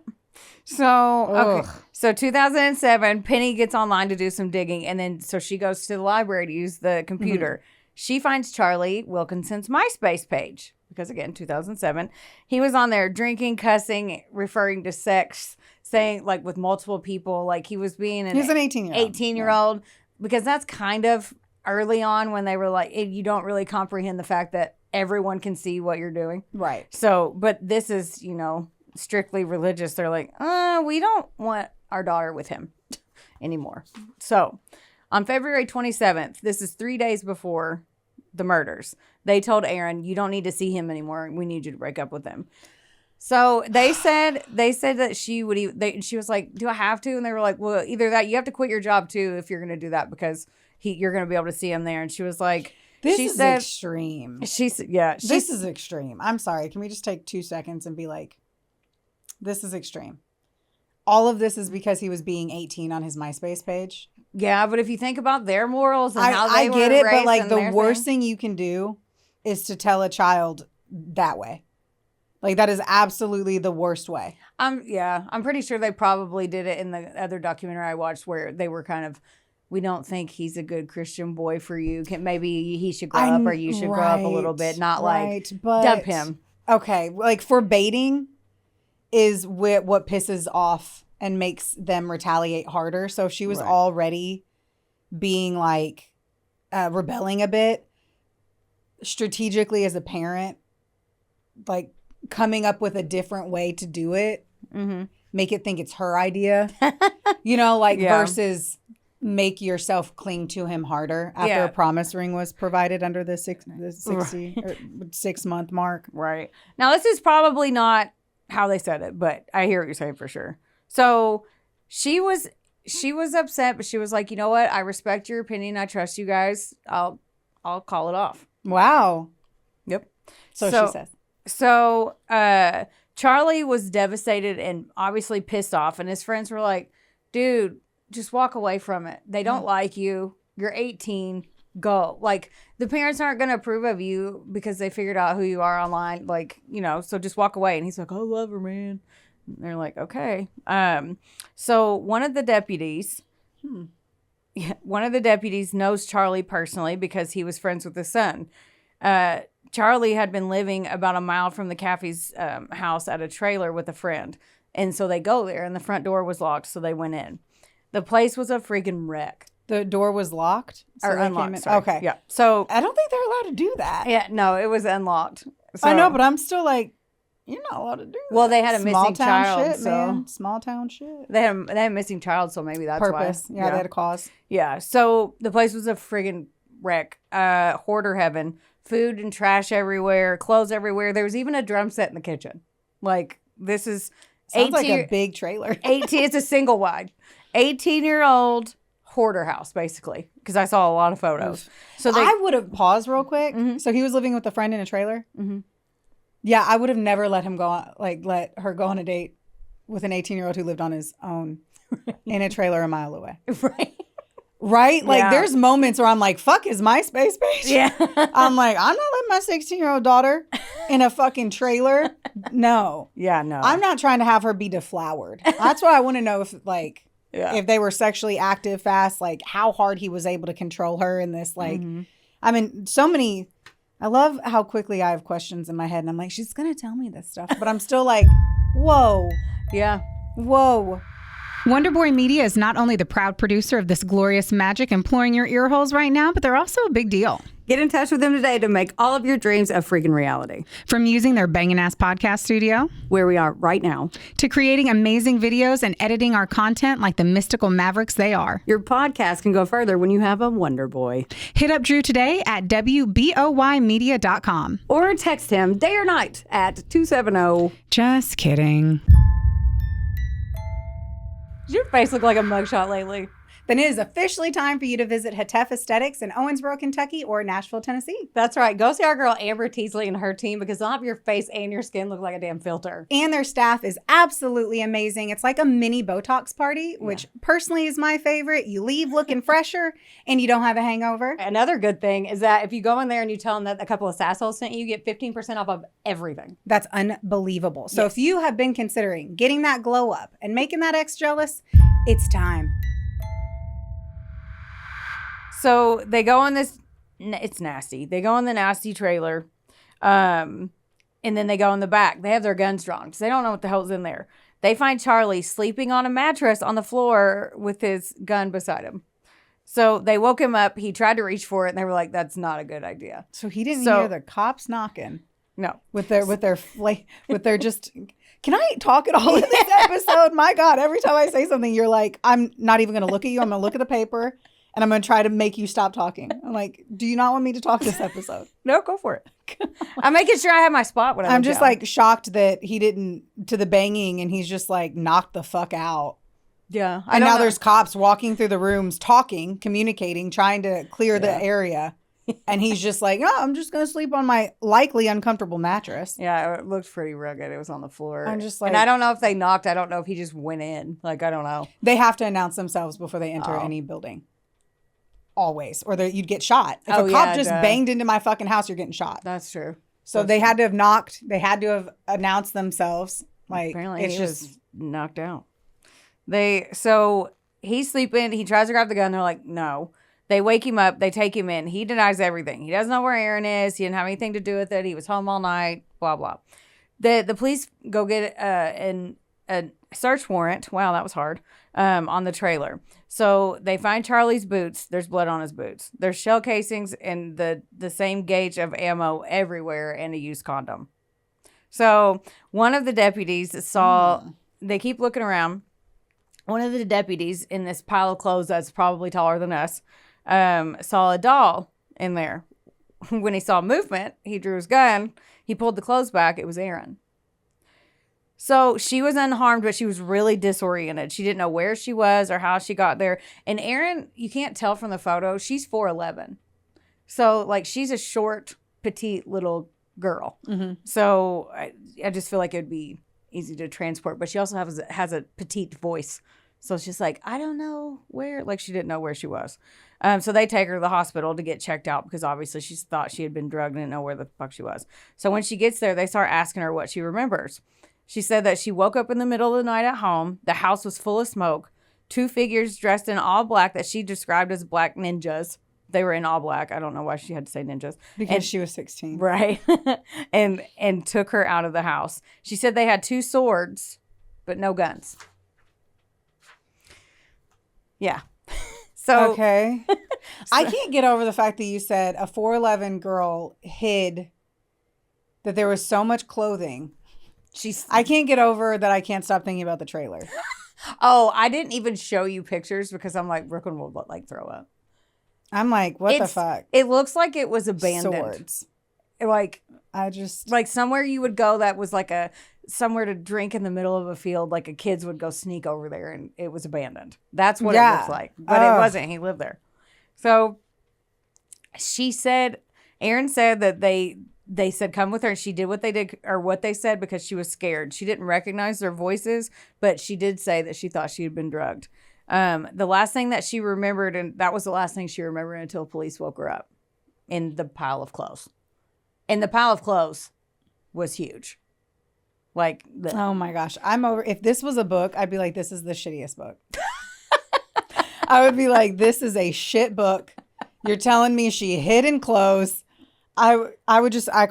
So, okay. So 2007, Penny gets online to do some digging. And then, so she goes to the library to use the computer. Mm-hmm. She finds Charlie Wilkinson's MySpace page. Because again, 2007, he was on there drinking, cussing, referring to sex, saying like with multiple people, like he was being
he's an 18-year-old.
18-year-old, because that's kind of early on when they were like, you don't really comprehend the fact that everyone can see what you're doing.
Right.
So, but this is, you know, strictly religious. They're like, we don't want our daughter with him anymore. So on February 27th, this is 3 days before the murders, they told Aaron, you don't need to see him anymore. We need you to break up with him. So they said that she was like, do I have to? And they were like, well, either that, you have to quit your job too if you're going to do that, because you're going to be able to see him there. And she was like,
this is extreme.
This is
extreme. I'm sorry. Can we just take 2 seconds and be like, this is extreme. All of this is because he was being 18 on his MySpace page.
Yeah, but if you think about their morals and how they were
get it,
raised,
but like the worst thing you can do is to tell a child that way. Like, that is absolutely the worst way.
I'm pretty sure they probably did it in the other documentary I watched where they were kind of, we don't think he's a good Christian boy for you. Maybe he should grow up, or you should grow up a little bit, not like dump him.
Okay, like forbidding is what pisses off and makes them retaliate harder. So if she was already being like rebelling a bit, strategically as a parent, like coming up with a different way to do it, make it think it's her idea, you know, like versus make yourself cling to him harder after a promise ring was provided under the 6 month mark.
Right. Now, this is probably not how they said it, but I hear what you're saying for sure. So she was upset, but she was like, you know what? I respect your opinion. I trust you guys. I'll call it off.
Wow.
Yep.
So she says.
So Charlie was devastated and obviously pissed off, and his friends were like, dude, just walk away from it. They don't like you. You're 18. Go. Like, the parents aren't going to approve of you because they figured out who you are online. Like, you know, so just walk away. And he's like, I love her, man. And they're like, okay. So one of the deputies knows Charlie personally because he was friends with his son. Charlie had been living about a mile from the Caffey's house at a trailer with a friend. And so they go there, and the front door was locked, so they went in. The place was a freaking wreck.
The door was locked?
So or unlocked, sorry.
Okay.
Yeah. So
I don't think they're allowed to do that.
Yeah, no, it was unlocked. So,
I know, but I'm still like, you're not allowed to do that.
Well, they had a missing child.
Shit, man. Small town shit.
They had a missing child, so maybe that's
Purpose.
why.
Yeah, they had a cause.
Yeah. So the place was a friggin' wreck. Hoarder heaven. Food and trash everywhere. Clothes everywhere. There was even a drum set in the kitchen. Like, this is...
Sounds like a big trailer.
It's a single wide. 18-year-old hoarder house, basically, because I saw a lot of photos. So
I would have paused real quick. Mm-hmm. So he was living with a friend in a trailer.
Mm-hmm.
Yeah, I would have never let him go, let her go on a date with an 18-year-old who lived on his own in a trailer a mile away.
Right.
Right? Like, there's moments where I'm like, fuck his MySpace page.
Yeah.
I'm like, I'm not letting my 16-year-old daughter in a fucking trailer. No.
Yeah, no.
I'm not trying to have her be deflowered. That's what I want to know if, like, if they were sexually active fast, like, how hard he was able to control her in this, like, I mean, so many, I love how quickly I have questions in my head, and I'm like, she's going to tell me this stuff. But I'm still like, whoa.
Yeah.
Whoa. Wonderboy Media is not only the proud producer of this glorious magic imploring your ear holes right now, but they're also a big deal.
Get in touch with them today to make all of your dreams a freaking reality.
From using their bangin' ass podcast studio,
where we are right now,
to creating amazing videos and editing our content like the mystical mavericks they are.
Your podcast can go further when you have a Wonder Boy.
Hit up Drew today at WBOYmedia.com.
Or text him day or night at 270.
Just kidding.
Does your face look like a mugshot lately?
Then it is officially time for you to visit Hetef Aesthetics in Owensboro, Kentucky or Nashville, Tennessee.
That's right. Go see our girl Amber Teasley and her team because they'll have your face and your skin look like a damn filter.
And their staff is absolutely amazing. It's like a mini Botox party, which personally is my favorite. You leave looking fresher and you don't have a hangover.
Another good thing is that if you go in there and you tell them that A Couple of Sassholes sent you, you get 15% off of everything.
That's unbelievable. So if you have been considering getting that glow up and making that ex jealous, it's time.
So they go in this, it's nasty. They go in the nasty trailer, and then they go in the back. They have their guns drawn because they don't know what the hell's in there. They find Charlie sleeping on a mattress on the floor with his gun beside him. So they woke him up. He tried to reach for it, and they were like, that's not a good idea.
So he didn't hear the cops knocking.
No.
With their just... Can I talk at all in this episode? My God, every time I say something, you're like, I'm not even going to look at you. I'm going to look at the paper. And I'm going to try to make you stop talking. I'm like, do you not want me to talk this episode?
No, go for it. I'm making sure I have my spot when
I'm just like shocked that he didn't to the banging and he's just like knocked the fuck out.
Yeah.
And now there's cops walking through the rooms, talking, communicating, trying to clear the area. And he's just like, oh, I'm just going to sleep on my likely uncomfortable mattress.
Yeah, it looked pretty rugged. It was on the floor.
I'm just like...
And I don't know if they knocked. I don't know if he just went in. Like, I don't know.
They have to announce themselves before they enter any building. Always. Or you'd get shot. If a cop just banged into my fucking house, you're getting shot.
That's true.
So they had to have knocked. They had to have announced themselves. Like,
apparently he was knocked out. So he's sleeping. He tries to grab the gun. They're like, no. They wake him up. They take him in. He denies everything. He doesn't know where Aaron is. He didn't have anything to do with it. He was home all night. Blah, blah. The police go get a search warrant. Wow, that was hard. On the trailer. So they find Charlie's boots. There's blood on his boots. There's shell casings and the same gauge of ammo everywhere and a used condom. So one of the deputies saw, they keep looking around. One of the deputies in this pile of clothes that's probably taller than us saw a doll in there. When he saw movement, he drew his gun. He pulled the clothes back. It was Aaron. So she was unharmed, but she was really disoriented. She didn't know where she was or how she got there. And Erin, you can't tell from the photo, she's 4'11". So, like, she's a short, petite little girl. Mm-hmm. So I just feel like it would be easy to transport. But she also has a petite voice. So it's just like, I don't know where. Like, she didn't know where she was. So they take her to the hospital to get checked out because obviously she thought she had been drugged and didn't know where the fuck she was. So when she gets there, they start asking her what she remembers. She said that she woke up in the middle of the night at home. The house was full of smoke. 2 figures dressed in all black that she described as black ninjas. They were in all black. I don't know why she had to say ninjas.
Because she was 16.
Right. and took her out of the house. She said they had 2 swords, but no guns. Yeah. So
okay. I can't get over the fact that you said a 4'11" girl hid that there was so much clothing I can't get over that I can't stop thinking about the trailer.
Oh, I didn't even show you pictures because I'm like, Brooklyn will like throw up.
I'm like, what the fuck?
It looks like it was abandoned.
Swords.
Like,
like
somewhere you would go that was like somewhere to drink in the middle of a field, like a kids would go sneak over there, and it was abandoned. That's what it looks like. But it wasn't. He lived there. So Erin said that they said come with her, and she did what they did, or what they said, because she was scared. She didn't recognize their voices, but she did say that she thought she had been drugged. The last thing that she remembered, and that was the last thing she remembered until police woke her up in the pile of clothes. And the pile of clothes was huge. Like,
oh my gosh. If this was a book, I'd be like, this is the shittiest book. I would be like, this is a shit book. You're telling me she hid in clothes. I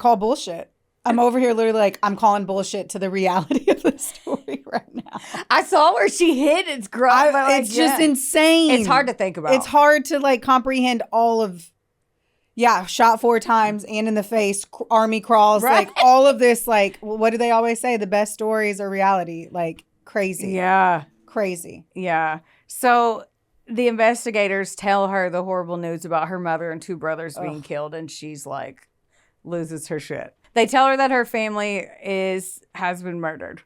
call bullshit. I'm over here literally like, I'm calling bullshit to the reality of the story right now.
I saw where she hid. It's gross.
It's just insane.
It's hard to think about.
It's hard to like comprehend all of, shot 4 times and in the face, army crawls, right. Like all of this, like, what do they always say? The best stories are reality. Like crazy.
Yeah.
Crazy.
Yeah. So the investigators tell her the horrible news about her mother and 2 brothers being killed, and she's like, loses her shit. They tell her that her family has been murdered.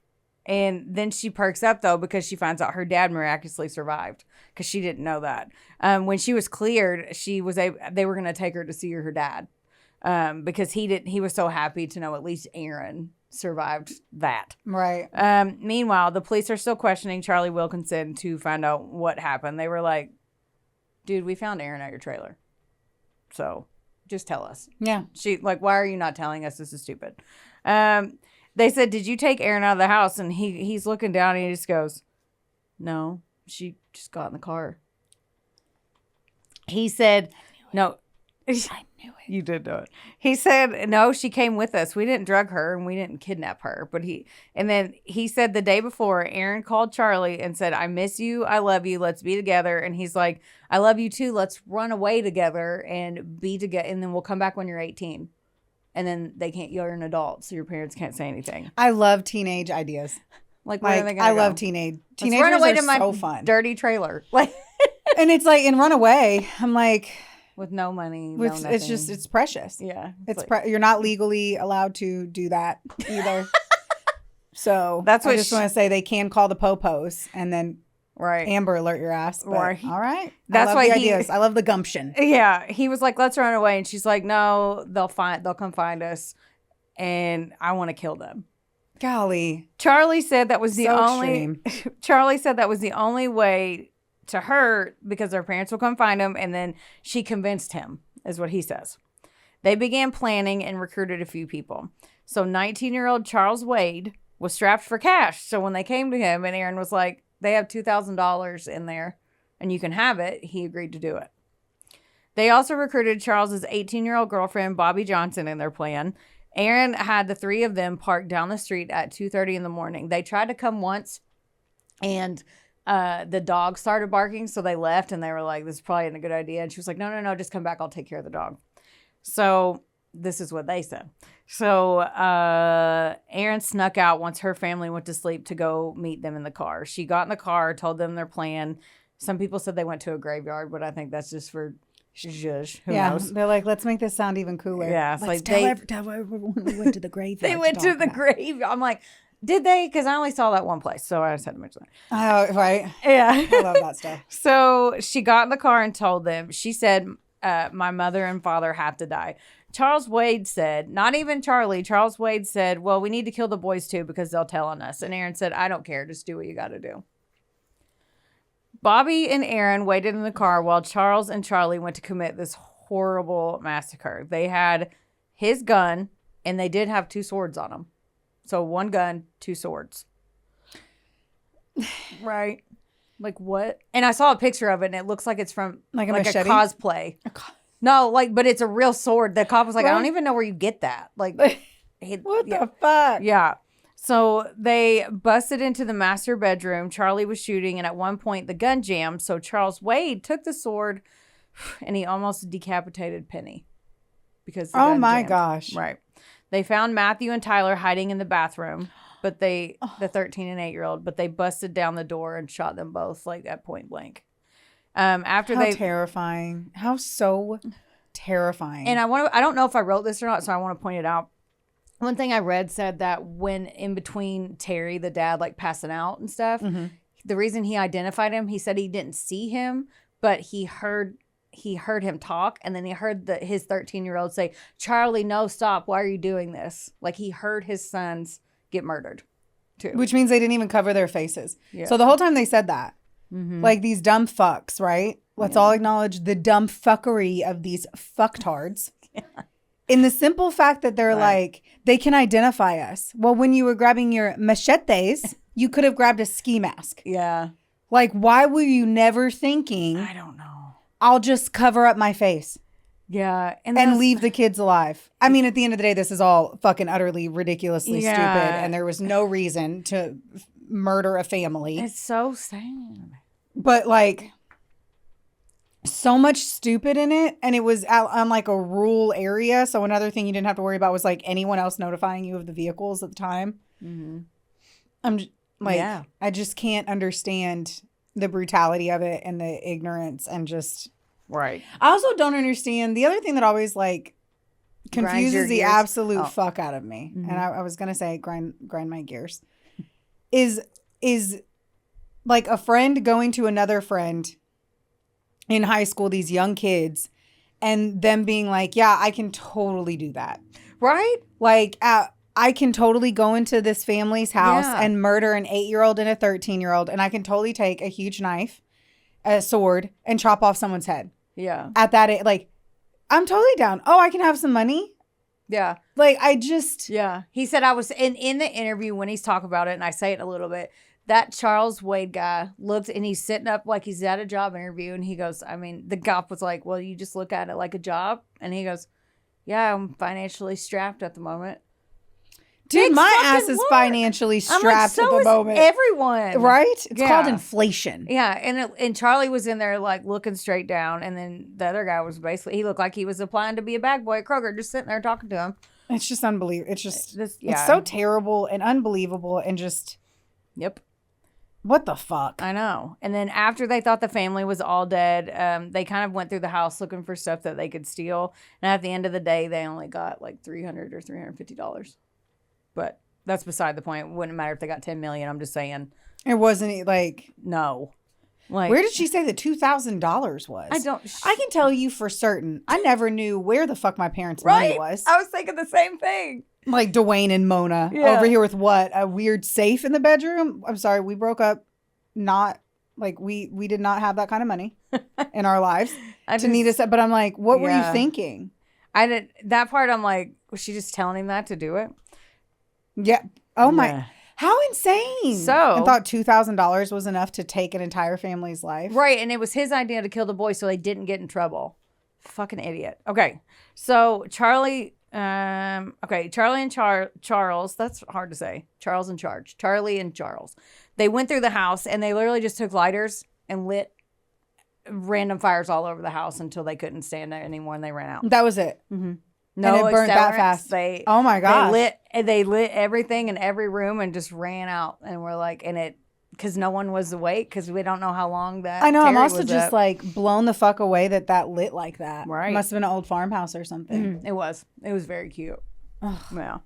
And then she perks up, though, because she finds out her dad miraculously survived, because she didn't know that. When she was cleared, they were going to take her to see her dad, because he was so happy to know at least Aaron survived that.
Right.
Meanwhile, the police are still questioning Charlie Wilkinson to find out what happened. They were like, dude, we found Aaron at your trailer. So just tell us.
Yeah.
Why are you not telling us? This is stupid. They said, did you take Aaron out of the house? And he's looking down and he just goes, no, she just got in the car. He said, no. I knew it. You did know it. He said, no, she came with us. We didn't drug her and we didn't kidnap her. And then he said the day before, Aaron called Charlie and said, I miss you. I love you. Let's be together. And he's like, I love you too. Let's run away together and be together. And then we'll come back when you're 18. And then you're an adult, so your parents can't say anything.
I love teenage ideas.
Where are they gonna go?
Love teenagers.
Let's run away to my
so fun.
Dirty trailer.
And it's like, and run away. I'm like,
with no money, no nothing.
It's precious.
Yeah.
You're not legally allowed to do that either. So
that's what
I just want to say they can call the po-pos and then Amber Alert your ass.
Right.
All right.
That's why
ideas. I love the gumption.
Yeah. He was like, let's run away. And she's like, no, they'll come find us. And I want to kill them.
Golly.
Charlie said that was the only way to her, because their parents will come find him. And then she convinced him, is what he says. They began planning and recruited a few people. So 19-year-old Charles Wade was strapped for cash. So when they came to him and Aaron was like, they have $2,000 in there and you can have it, he agreed to do it. They also recruited Charles's 18-year-old girlfriend, Bobby Johnson, in their plan. Aaron had the 3 of them parked down the street at 2:30 in the morning. They tried to come once and the dog started barking. So they left and they were like, this is probably a good idea. And she was like, no, just come back. I'll take care of the dog. So this is what they said. So Aaron snuck out once her family went to sleep to go meet them in the car. She got in the car, told them their plan. Some people said they went to a graveyard, but I think that's just for zhuzh. Who knows?
They're like, let's make this sound even cooler.
Yeah, it's
tell everyone we went to the graveyard.
They went to the graveyard. I'm like, did they? Because I only saw that one place, so I just had to mention that.
Oh, right.
Yeah.
I love that stuff.
So she got in the car and told them. She said, my mother and father have to die. Charles Wade said, not even Charlie, Charles Wade said, well, we need to kill the boys too because they'll tell on us. And Aaron said, I don't care. Just do what you got to do. Bobby and Aaron waited in the car while Charles and Charlie went to commit this horrible massacre. They had his gun and they did have 2 swords on them. So 1 gun, 2 swords. Right. Like what? And I saw a picture of it and it looks like it's from
like a
cosplay. No, but it's a real sword. The cop was like, I don't even know where you get that. Like,
what the fuck?
Yeah. So they busted into the master bedroom. Charlie was shooting, and at one point the gun jammed. So Charles Wade took the sword, and he almost decapitated Penny because the gun jammed.
Gosh!
Right. They found Matthew and Tyler hiding in the bathroom, but the 13 and 8-year-old, but they busted down the door and shot them both like at point blank.
Terrifying. How so terrifying.
And I don't know if I wrote this or not, so I want to point it out. One thing I read said that when in between Terry, the dad, like passing out and stuff, the reason he identified him, he said he didn't see him, but he heard him talk, and then he heard his 13-year-old say, "Charlie, no, stop. Why are you doing this?" Like he heard his sons get murdered too.
Which means they didn't even cover their faces.
Yeah.
So the whole time they said that. Like these dumb fucks, right? Let's all acknowledge the dumb fuckery of these fucktards. In the simple fact that they're like, they can identify us. Well, when you were grabbing your machetes, you could have grabbed a ski mask.
Yeah.
Like, why were you never thinking,
I don't know,
I'll just cover up my face?
Yeah.
And leave the kids alive. I mean, at the end of the day, this is all fucking utterly ridiculously stupid. And there was no reason to murder a family.
It's so sad.
But like, so much stupid in it. And it was out on like a rural area. So another thing you didn't have to worry about was like anyone else notifying you of the vehicles at the time. I'm like, I just can't understand the brutality of it and the ignorance and just...
Right.
I also don't understand. The other thing that always like confuses the absolute fuck out of me, and I was gonna say grind my gears, is like a friend going to another friend in high school, these young kids, and them being like, "Yeah, I can totally do that."
Right?
Like, I can totally go into this family's house and murder an 8-year-old and a 13-year-old, and I can totally take a huge knife, a sword, and chop off someone's head.
Yeah.
At that, like, I'm totally down. Oh, I can have some money.
Yeah.
Like, I just...
Yeah. He said I was... in the interview when he's talking about it, and I say it a little bit, that Charles Wade guy looks, and he's sitting up like he's at a job interview, and he goes, I mean, the cop was like, well, you just look at it like a job? And he goes, yeah, I'm financially strapped at the moment.
Dude, my ass is financially strapped at the moment.
Everyone.
Right? It's called inflation.
Yeah. And Charlie was in there like looking straight down. And then the other guy was basically, he looked like he was applying to be a bag boy at Kroger, just sitting there talking to him.
It's just unbelievable. It's just, it's so terrible and unbelievable and just.
Yep.
What the fuck?
I know. And then after they thought the family was all dead, they kind of went through the house looking for stuff that they could steal. And at the end of the day, they only got like $300 or $350. But that's beside the point. It wouldn't matter if they got $10 million. I'm just saying.
It wasn't like...
No. Like,
where did she say the $2,000 was?
I don't...
I can tell you for certain. I never knew where the fuck my parents' money was.
I was thinking the same thing.
Like Dwayne and Mona over here with what? A weird safe in the bedroom? I'm sorry. We broke up. Not... Like, we did not have that kind of money in our lives to need us. But I'm like, what were you thinking?
That part, I'm like, was she just telling him that to do it?
Yeah. Oh my. How insane.
So.
I thought $2,000 was enough to take an entire family's life.
Right. And it was his idea to kill the boy so they didn't get in trouble. Fucking idiot. Okay. So Charlie and Charles, that's hard to say. Charles and Charge. Charlie and Charles. They went through the house and they literally just took lighters and lit random fires all over the house until they couldn't stand it anymore and they ran out.
That was it.
Mm-hmm.
No, and it burned that fast. Oh my god!
They lit everything in every room and just ran out. And we're like, because no one was awake because we don't know how long that.
I know.
Terry
I'm also
was
just
up.
like blown the fuck away that lit like that.
Right.
Must have been an old farmhouse or something.
Mm-hmm. It was very cute. Yeah.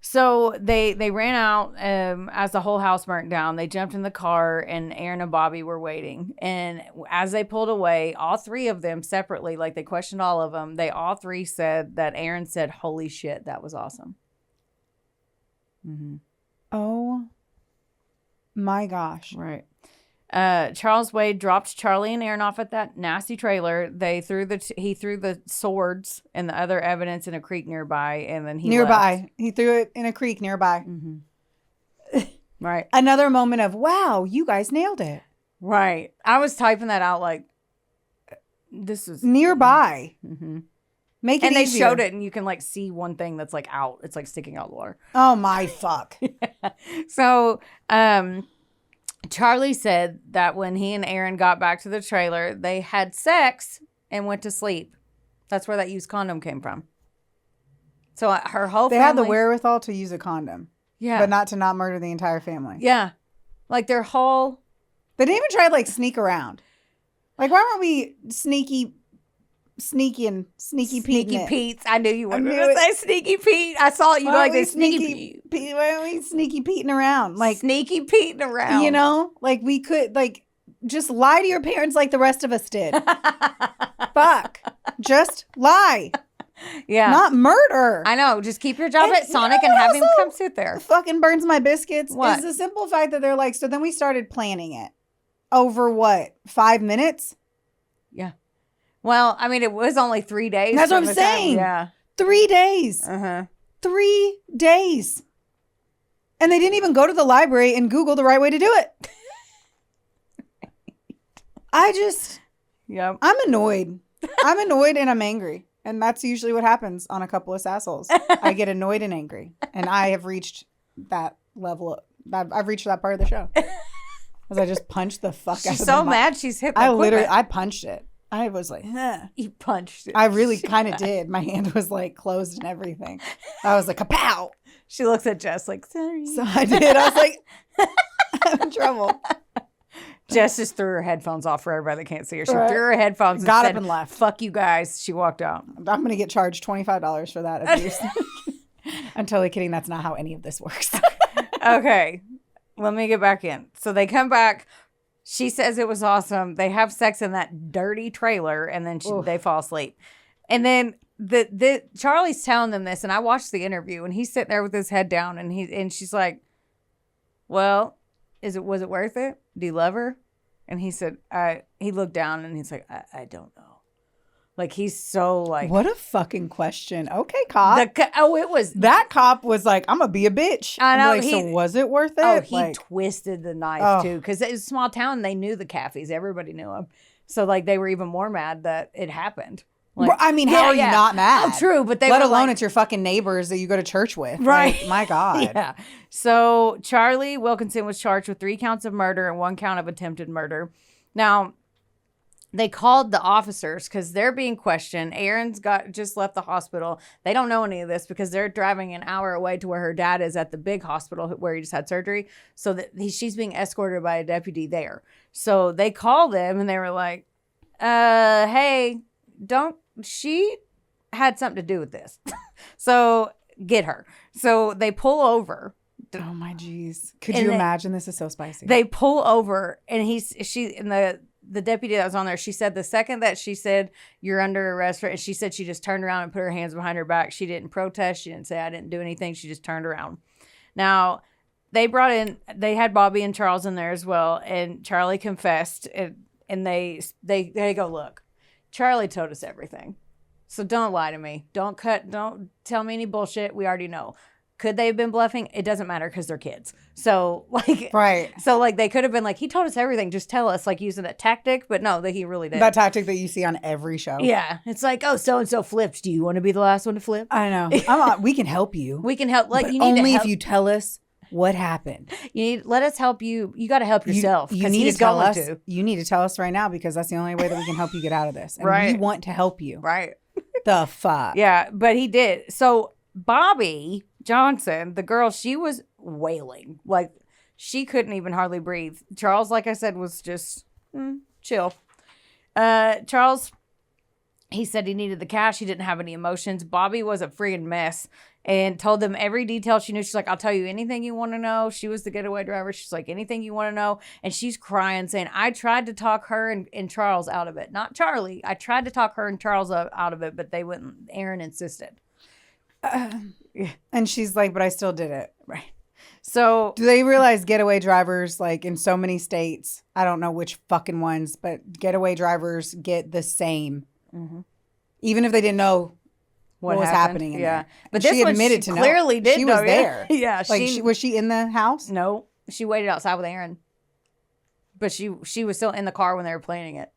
So they ran out as the whole house burnt down. They jumped in the car and Aaron and Bobby were waiting. And as they pulled away, all three of them separately, like they questioned all of them, they all three said that Aaron said, "Holy shit, that was awesome." Mm-hmm.
Oh my gosh.
Right. Charles Wade dropped Charlie and Aaron off at that nasty trailer. He threw the swords and the other evidence in a creek nearby, and then he left.
He threw it in a creek nearby.
Mm-hmm. Right.
Another moment of, wow, you guys nailed it.
Right. I was typing that out like, this is
nearby.
Mm-hmm.
Make it
and they
easier.
showed it, and you can like see one thing that's like out. It's like sticking out the water.
Oh my fuck.
Yeah. So, Charlie said that when he and Aaron got back to the trailer, they had sex and went to sleep. That's where that used condom came from. So her whole
family... They had the wherewithal to use a condom.
Yeah.
But not to not murder the entire family.
Yeah. Like their whole...
They didn't even try to like sneak around. Like, why weren't we sneaky Pete's?
I knew you were going to say Sneaky Pete. I saw it. You like this Sneaky Pete.
Why aren't we Sneaky Pete'ing around? Like
Sneaky Pete'ing around.
You know? Like we could like just lie to your parents like the rest of us did. Fuck. Just lie.
Yeah.
Not murder.
I know. Just keep your job at Sonic and have him come sit there.
Fucking burns my biscuits.
What?
Is the simple fact that they're like, so then we started planning it. Over what? 5 minutes?
Yeah. Well, I mean, it was only 3 days.
That's what I'm saying.
Yeah.
3 days. 3 days. And they didn't even go to the library and Google the right way to do it.
Yep.
I'm annoyed. I'm annoyed and I'm angry. And that's usually what happens on A Couple of Sassholes. I get annoyed and angry. And I have reached that level. I've reached that part of the show. Because I just punched the fuck out of it.
She's so mad she's hit the equipment.
I punched it. I was like,
You punched it.
I really kind of did. My hand was like closed and everything. I was like, kapow.
She looks at Jess like, sorry.
So I did. I was like, I'm in trouble.
Jess just threw her headphones off for everybody that can't see her. She threw her headphones and
got
said,
up and left.
Fuck you guys. She walked out.
I'm going to get charged $25 for that abuse. I'm totally kidding. That's not how any of this works.
Okay. Let me get back in. So they come back. She says it was awesome. They have sex in that dirty trailer, and then they fall asleep. And then the Charlie's telling them this, and I watched the interview, and he's sitting there with his head down, and she's like, "Well, was it worth it? Do you love her?" And he said, he looked down, and he's like, I don't know. Like, he's so like...
What a fucking question. Okay, cop.
It was...
That cop was like, I'm going to be a bitch.
I know.
Like, so was it worth it?
Oh, he twisted the knife, too. Because it was a small town, and they knew the Caffeys. Everybody knew them. So, like, they were even more mad that it happened. Like,
I mean, how are you not mad?
Oh, true. But they
Let alone it's your fucking neighbors that you go to church with.
Right.
Like, my God.
Yeah. So, Charlie Wilkinson was charged with 3 counts of murder and 1 count of attempted murder. Now... They called the officers because they're being questioned. Erin's just left the hospital. They don't know any of this because they're driving an hour away to where her dad is at the big hospital where he just had surgery. So that she's being escorted by a deputy there. So they called them and they were like, hey, she had something to do with this. So get her. So they pull over.
Oh my geez. Could you imagine? This is so spicy.
They pull over and the deputy that was on there, she said the second that she said, you're under arrest, and she said she just turned around and put her hands behind her back. She didn't protest. She didn't say, I didn't do anything. She just turned around. Now, they had Bobby and Charles in there as well, and Charlie confessed, and they go, look, Charlie told us everything. So don't lie to me. Don't tell me any bullshit. We already know. Could they have been bluffing? It doesn't matter because they're kids. So, like...
Right.
So, like, they could have been like, he told us everything. Just tell us, like, using that tactic. But no, that he really did.
That tactic that you see on every show.
Yeah. It's like, oh, so-and-so flipped. Do you want to be the last one to flip?
I know. We can help you.
We can help. Like,
but
you need
only
to help.
If you tell us what happened.
Let us help you. You got to help yourself.
You need to tell us. You need to tell us right now because that's the only way that we can help you get out of this. And
right.
we want to help you.
Right.
The fuck.
Yeah. But he did. So, Bobby Johnson, the girl, she was wailing. Like, she couldn't even hardly breathe. Charles, like I said, was just chill. Charles, he said he needed the cash. He didn't have any emotions. Bobby was a friggin' mess and told them every detail she knew. She's like, I'll tell you anything you want to know. She was the getaway driver. She's like, anything you want to know. And she's crying, saying, I tried to talk her and Charles out of it. Not Charlie. I tried to talk her and Charles out of it, but they wouldn't. Erin insisted.
And she's like, but I still did it.
Right. So
do they realize getaway drivers, like in so many states, I don't know which fucking ones, but getaway drivers get the same. Mm-hmm. Even if they didn't know what was happening in there. But
this
she admitted to
clearly did
she
know.
Was there.
Yeah.
Like was she in the house?
No. She waited outside with Erin. But she was still in the car when they were planning it.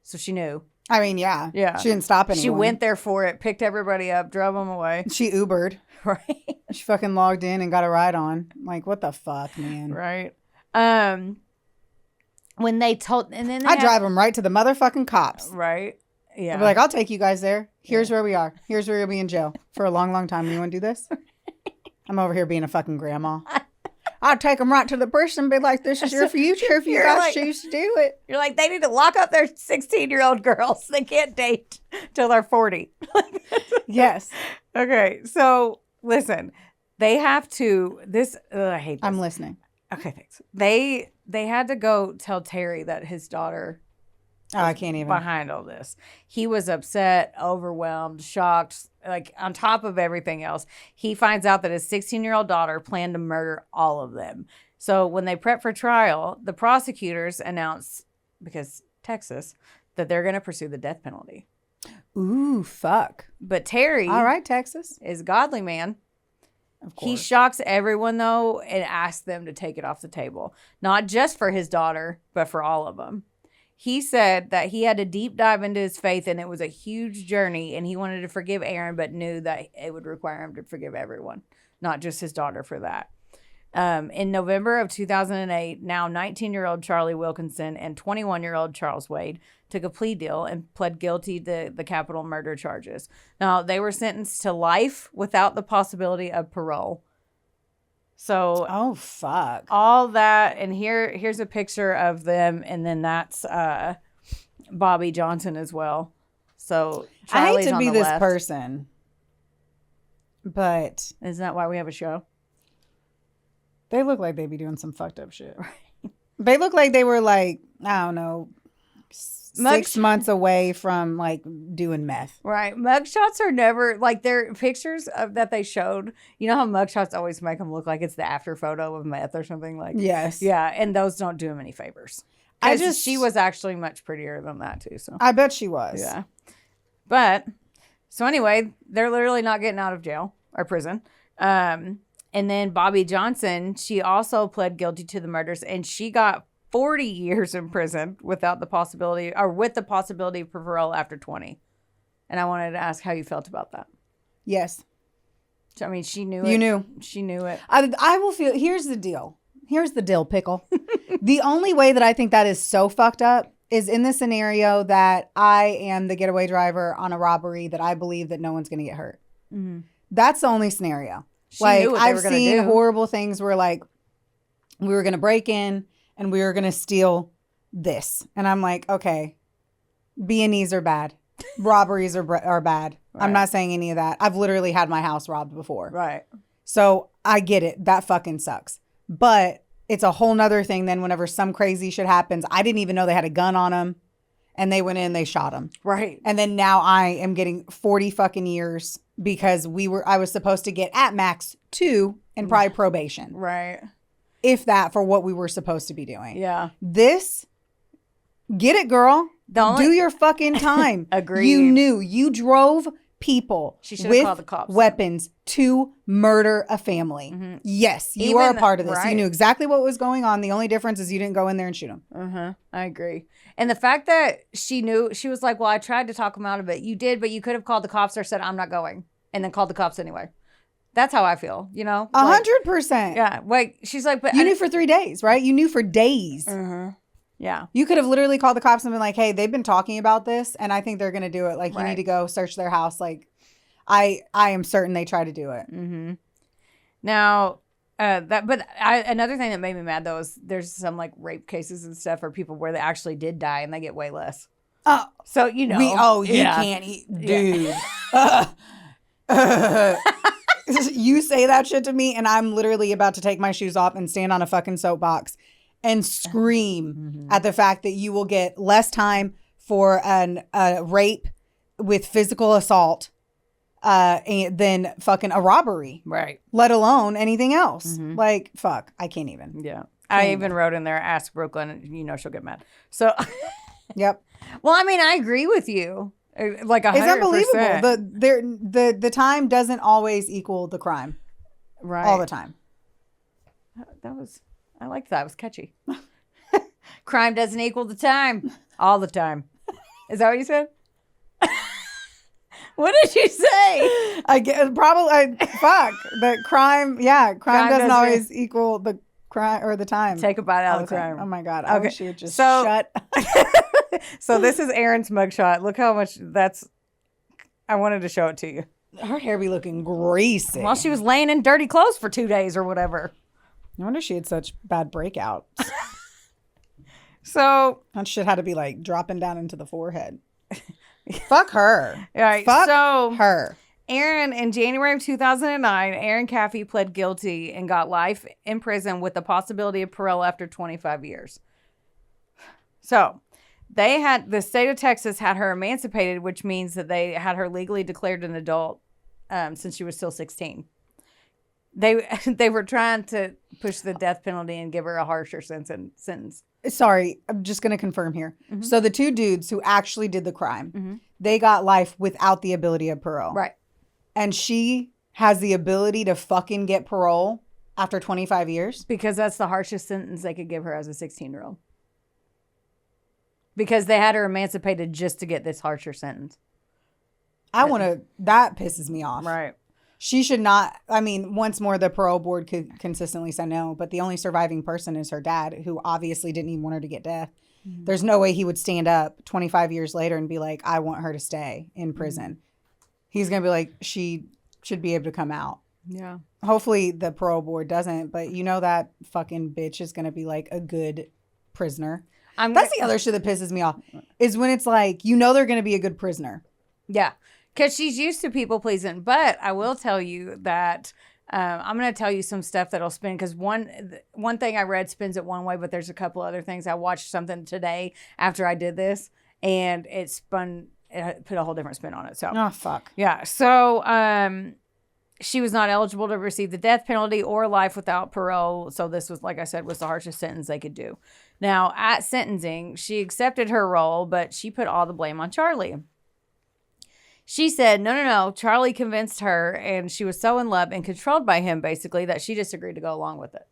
So she knew.
I mean, yeah.
Yeah.
She didn't stop anyone.
She went there for it, picked everybody up, drove them away.
She Ubered.
Right.
She fucking logged in and got a ride on. Like, what the fuck, man?
Right. When they told... and then
I drive them right to the motherfucking cops.
Right.
I'll be like, I'll take you guys there. Here's where we are. Here's where you'll be in jail for a long, long time. You want to do this? I'm over here being a fucking grandma. I'll take them right to the prison and be like, this is your future if you guys choose to do it.
You're like, they need to lock up their 16-year-old girls. They can't date till they're 40.
Yes.
Okay, so listen, they have to, I hate this.
I'm listening.
Okay, thanks. They had to go tell Terry that his daughter
I can't even.
behind all this. He was upset, overwhelmed, shocked, like on top of everything else. He finds out that his 16-year-old daughter planned to murder all of them. So when they prep for trial, the prosecutors announce, because Texas, that they're going to pursue the death penalty.
Ooh, fuck.
But Terry,
all right, Texas,
is a godly man.
Of course.
He shocks everyone, though, and asks them to take it off the table. Not just for his daughter, but for all of them. He said that he had to deep dive into his faith, and it was a huge journey, and he wanted to forgive Aaron, but knew that it would require him to forgive everyone, not just his daughter for that. In November of 2008, now 19-year-old Charlie Wilkinson and 21-year-old Charles Wade took a plea deal and pled guilty to the capital murder charges. Now, they were sentenced to life without the possibility of parole. So,
oh, fuck.
All that, and here's a picture of them, and then that's Bobby Johnson as well. So, Charlie's
I hate to be this
left.
person, but
Isn't that why we have a show?
They look like they be doing some fucked up shit. They look like they were like, I don't know, 6 months away from like doing meth.
Right. Mugshots are never like their pictures that they showed. You know how mugshots always make them look like it's the after photo of meth or something like.
Yes.
Yeah, and those don't do them any favors. She was actually much prettier than that too. So
I bet she was.
Yeah. But so anyway, they're literally not getting out of jail or prison. And then Bobby Johnson, she also pled guilty to the murders, and she got 40 years in prison without the possibility, or with the possibility of parole after 20. And I wanted to ask how you felt about that.
Yes.
I mean, she knew it.
You knew.
She knew it.
I will feel, here's the deal. Here's the dill pickle. The only way that I think that is so fucked up is in the scenario that I am the getaway driver on a robbery that I believe that no one's going to get hurt. Mm-hmm. That's the only scenario. Like, I've seen horrible things where like we were going to break in and we were going to steal this. And I'm like, okay, B&Es are bad. Robberies are bad. Right. I'm not saying any of that. I've literally had my house robbed before.
Right.
So I get it. That fucking sucks. But it's a whole nother thing then whenever some crazy shit happens. I didn't even know they had a gun on them. And they went in, they shot him.
Right.
And then now I am getting 40 fucking years because I was supposed to get at max 2 and probably probation.
Right.
If that, for what we were supposed to be doing.
Yeah.
This, get it, girl. Do your fucking time.
Agreed.
You knew. You drove people with weapons to murder a family. Mm-hmm. Yes, you are a part of this. Right. You knew exactly what was going on. The only difference is you didn't go in there and shoot them.
Uh-huh. I agree. And the fact that she knew, she was like, well, I tried to talk him out of it. You did, but you could have called the cops or said, I'm not going. And then called the cops anyway. That's how I feel, you know?
100%.
Yeah. Like, she's like, but
you knew for 3 days, right? You knew for days.
Uh-huh. Yeah.
You could have literally called the cops and been like, hey, they've been talking about this and I think they're going to do it. Like, you need to go search their house. Like, I am certain they try to do it.
Mm-hmm. Now, another thing that made me mad though is there's some like rape cases and stuff or people where they actually did die and they get way less.
Oh,
so you know,
you can't eat, dude. Yeah. You say that shit to me, and I'm literally about to take my shoes off and stand on a fucking soapbox and scream at the fact that you will get less time for a rape with physical assault. Than fucking a robbery.
Right.
Let alone anything else. Mm-hmm. Like, fuck. I can't even.
Yeah. I even wrote in there, ask Brooklyn, and you know she'll get mad. So.
Yep.
Well, I mean, I agree with you. Like 100%.
It's unbelievable. The time doesn't always equal the crime.
Right.
All the time.
I liked that. It was catchy. Crime doesn't equal the time. All the time. Is that what you said? What did you say?
I guess probably fuck the crime. Yeah, crime doesn't always equal the crime or the time.
Take a bite out of the crime.
Oh my god! I wish you would just
shut. So this is Erin's mugshot. Look how much that's. I wanted to show it to you.
Her hair be looking greasy.
Well, she was laying in dirty clothes for 2 days or whatever.
No wonder she had such bad breakouts.
So
that shit had to be like dropping down into the forehead. Fuck her.
All right.
Fuck
so
her.
Erin, in January of 2009, Erin Caffey pled guilty and got life in prison with the possibility of parole after 25 years. So the state of Texas had her emancipated, which means that they had her legally declared an adult since she was still 16. They were trying to push the death penalty and give her a harsher sentence.
Sorry, I'm just going to confirm here. Mm-hmm. So the two dudes who actually did the crime, they got life without the ability of parole.
Right.
And she has the ability to fucking get parole after 25 years?
Because that's the harshest sentence they could give her as a 16-year-old. Because they had her emancipated just to get this harsher sentence.
That pisses me off.
Right.
She should not, I mean, once more, the parole board could consistently say no, but the only surviving person is her dad, who obviously didn't even want her to get death. Mm-hmm. There's no way he would stand up 25 years later and be like, I want her to stay in prison. He's going to be like, she should be able to come out.
Yeah.
Hopefully the parole board doesn't, but you know that fucking bitch is going to be like a good prisoner. That's the other shit that pisses me off, is when it's like, you know they're going to be a good prisoner.
Yeah. Because she's used to people pleasing. But I will tell you that I'm going to tell you some stuff that'll spin. Because one thing I read spins it one way, but there's a couple other things. I watched something today after I did this, and it put a whole different spin on it. So,
oh, fuck.
Yeah. So she was not eligible to receive the death penalty or life without parole. So this was, like I said, was the harshest sentence they could do. Now, at sentencing, she accepted her role, but she put all the blame on Charlie. She said, no, Charlie convinced her, and she was so in love and controlled by him, basically, that she just agreed to go along with it.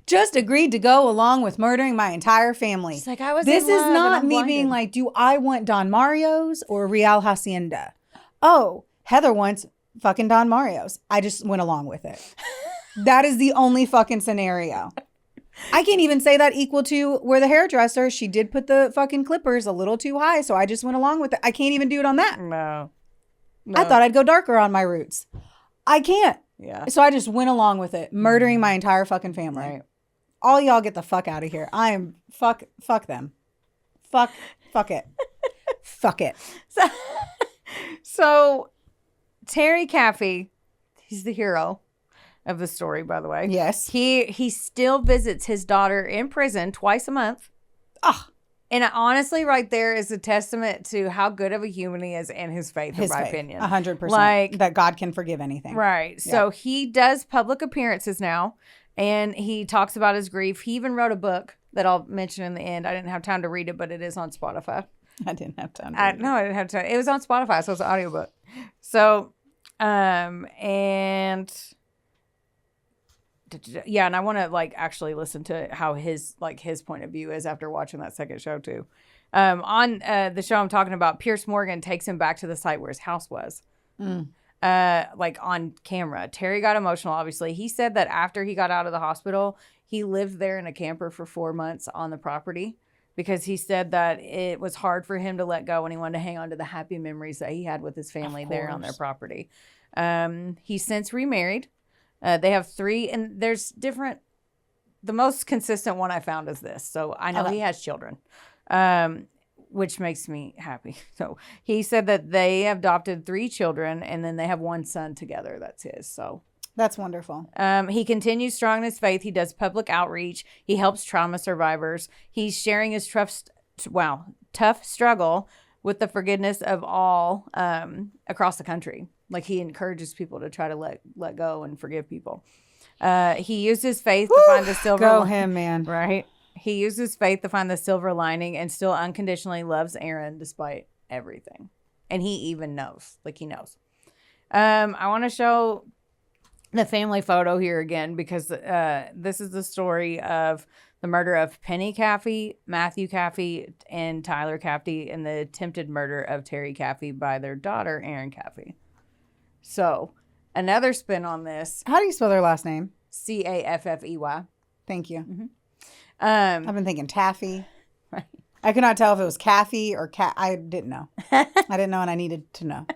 Just agreed to go along with murdering my entire family.
She's like, I was
This
in love
is not
and I'm
me
blinded.
being like, do I want Don Mario's or Real Hacienda? Oh, Heather wants fucking Don Mario's. I just went along with it. That is the only fucking scenario. I can't even say that equal to where the hairdresser, she did put the fucking clippers a little too high, so I just went along with it. I can't even do it on that.
No.
I thought I'd go darker on my roots. I can't.
Yeah.
So I just went along with it, murdering my entire fucking family.
Right.
All y'all get the fuck out of here. I am fuck them. Fuck it. Fuck it.
So Terry Caffey, he's the hero of the story, by the way.
Yes.
He still visits his daughter in prison twice a month.
Ah.
And honestly, right there is a testament to how good of a human he is and his faith, in my opinion.
100%.
Like,
that God can forgive anything.
Right. Yeah. So he does public appearances now, and he talks about his grief. He even wrote a book that I'll mention in the end. I didn't have time to read it, but it is on Spotify.
I didn't have time to read it.
No, I didn't have time. It was on Spotify, so it's an audiobook. So, and... Yeah, and I want to actually listen to how his point of view is after watching that second show too. On the show I'm talking about, Pierce Morgan takes him back to the site where his house was. On camera. Terry got emotional, obviously. He said that after he got out of the hospital, he lived there in a camper for 4 months on the property because he said that it was hard for him to let go and he wanted to hang on to the happy memories that he had with his family there on their property. He's since remarried. They have 3, and there's different. The most consistent one I found is this. So I know he has children, which makes me happy. So he said that they adopted 3 children, and then they have 1 son together. That's his. So
that's wonderful.
He continues strong in his faith. He does public outreach. He helps trauma survivors. He's sharing his tough struggle with the forgiveness of all across the country. Like, he encourages people to try to let go and forgive people. He uses faith to find the silver
lining. Go him, man.
Right? He uses faith to find the silver lining and still unconditionally loves Erin despite everything. And he even knows. He knows. I want to show the family photo here again because this is the story of the murder of Penny Caffey, Matthew Caffey, and Tyler Caffey, and the attempted murder of Terry Caffey by their daughter, Erin Caffey. So, another spin on this.
How do you spell their last name?
Caffey.
Thank you.
Mm-hmm.
I've been thinking Taffy.
Right.
I could not tell if it was Caffey or I didn't know. I didn't know, and I needed to know.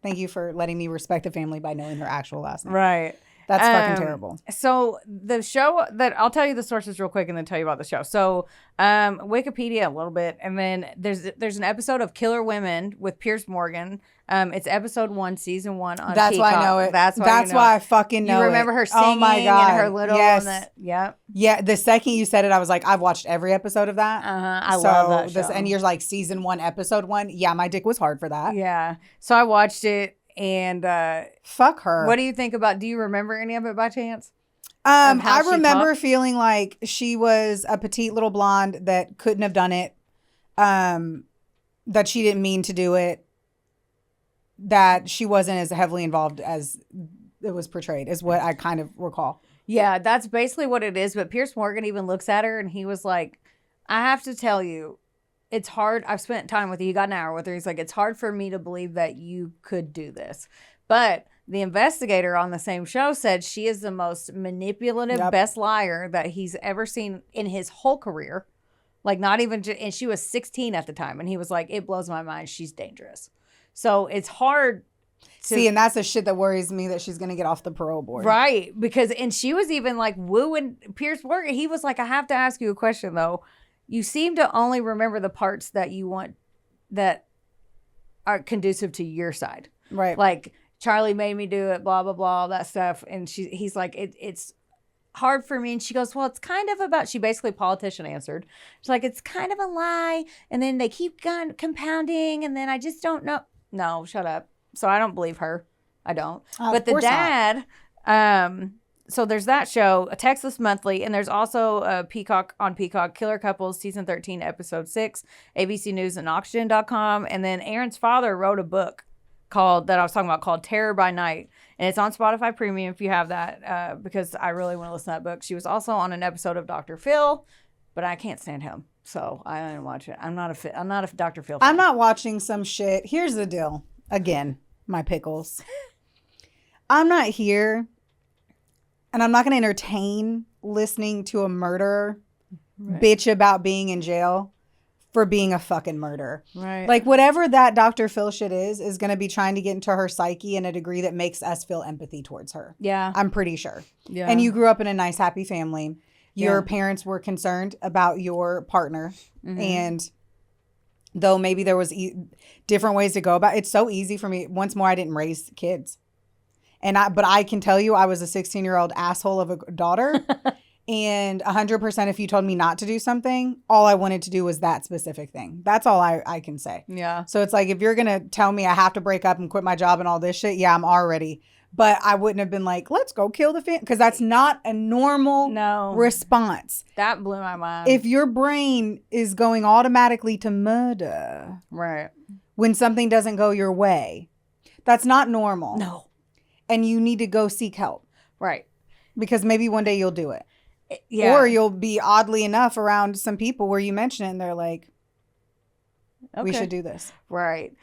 Thank you for letting me respect the family by knowing her actual last name.
Right.
That's fucking terrible.
So the show that I'll tell you the sources real quick and then tell you about the show. So Wikipedia a little bit, and then there's an episode of Killer Women with Pierce Morgan. It's episode 1, season 1 on
That's
Peacock.
why I know it. That's
you know
why
it.
I fucking know it.
You remember her singing
oh my God.
and her little
yes.
Yeah.
The second you said it, I was like, I've watched every episode of that.
I love that show.
And you're like season 1, episode 1. Yeah, my dick was hard for that.
Yeah. So I watched it. And
fuck her.
What do you think about? Do you remember any of it by chance?
I remember feeling like she was a petite little blonde that couldn't have done it. That she didn't mean to do it. That she wasn't as heavily involved as it was portrayed, is what I kind of recall.
Yeah, that's basically what it is. But Pierce Morgan even looks at her and he was like, I have to tell you, it's hard. I've spent time with you. You got an hour with her. He's like, it's hard for me to believe that you could do this. But the investigator on the same show said she is the most manipulative, best liar that he's ever seen in his whole career. Like not even, and she was 16 at the time. And he was like, it blows my mind. She's dangerous. So it's hard to
see. And that's the shit that worries me, that she's going to get off the parole board.
Right. Because, and she was even like wooing Pierce Morgan. He was like, I have to ask you a question though. You seem to only remember the parts that you want that are conducive to your side.
Right.
Like Charlie made me do it, blah, blah, blah, all that stuff. And he's like, it's hard for me. And she goes, well, it's kind of about, she basically politician answered. She's like, it's kind of a lie. And then they keep compounding. And then I just don't know. No, shut up. So I don't believe her. I don't. But the dad, so there's that show, A Texas Monthly, and there's also a Peacock Killer Couples season 13 episode 6, ABC News and Oxygen.com. And then Aaron's father wrote a book called Terror by Night, and it's on Spotify Premium if you have that, because I really want to listen to that book. She was also on an episode of Dr. Phil, but I can't stand him, so I didn't watch it. I'm not a Dr. Phil fan.
I'm not watching some shit. Here's the deal. Again, my pickles. I'm not here. And I'm not going to entertain listening to a murderer bitch about being in jail for being a fucking murderer.
Right.
Like whatever that Dr. Phil shit is going to be trying to get into her psyche in a degree that makes us feel empathy towards her.
Yeah.
I'm pretty sure.
Yeah.
And you grew up in a nice, happy family. Your parents were concerned about your partner. Mm-hmm. And though maybe there was different ways to go about it, it's so easy for me. Once more, I didn't raise kids. But I can tell you I was a 16-year-old asshole of a daughter. And 100% if you told me not to do something, all I wanted to do was that specific thing. That's all I can say.
Yeah.
So it's like, if you're going to tell me I have to break up and quit my job and all this shit, yeah, I'm already. But I wouldn't have been like, let's go kill the family. Because that's not a normal response.
That blew my mind.
If your brain is going automatically to murder.
Right.
When something doesn't go your way, that's not normal.
No.
And you need to go seek help.
Right.
Because maybe one day you'll do it.
Yeah.
Or you'll be oddly enough around some people where you mention it and they're like, we should do this.
Right.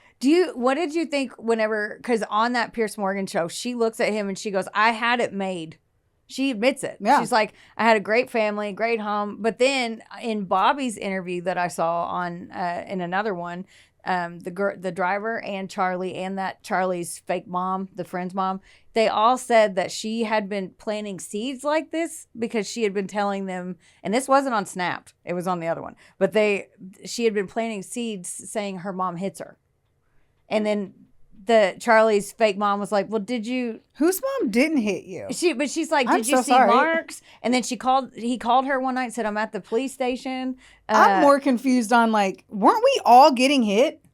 What did you think whenever, because on that Pierce Morgan show, she looks at him and she goes, I had it made. She admits it. Yeah. She's like, I had a great family, great home. But then in Bobby's interview that I saw on in another one, the driver and Charlie and that Charlie's fake mom, the friend's mom, they all said that she had been planting seeds like this because she had been telling them, and this wasn't on Snapped, it was on the other one, but she had been planting seeds saying her mom hits her. And then Charlie's fake mom was like, well,
whose mom didn't hit you?
She's like, did you see marks? And then he called her one night and said, I'm at the police station.
I'm more confused on like, weren't we all getting hit?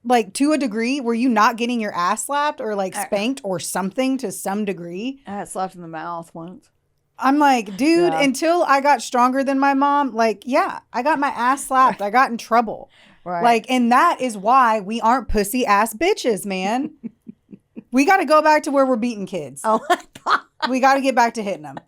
Like to a degree, were you not getting your ass slapped or like spanked or something to some degree?
I got slapped in the mouth once.
I'm like, dude, until I got stronger than my mom, like, yeah, I got my ass slapped. I got in trouble. Right. Like, and that is why we aren't pussy ass bitches, man. We got to go back to where we're beating kids.
Oh my God.
We got to get back to hitting them.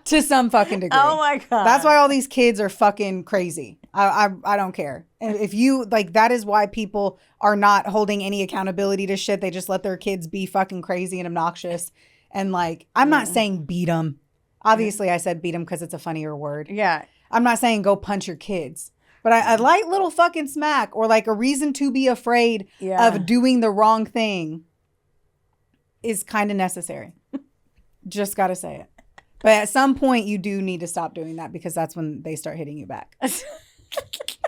To some fucking degree.
Oh my God.
That's why all these kids are fucking crazy. I don't care. And if you, like, that is why people are not holding any accountability to shit. They just let their kids be fucking crazy and obnoxious. And like, I'm not saying beat them. Obviously, I said beat them because it's a funnier word.
Yeah.
I'm not saying go punch your kids. But a light little fucking smack or like a reason to be afraid of doing the wrong thing is kind of necessary. Just got to say it. But at some point, you do need to stop doing that because that's when they start hitting you back.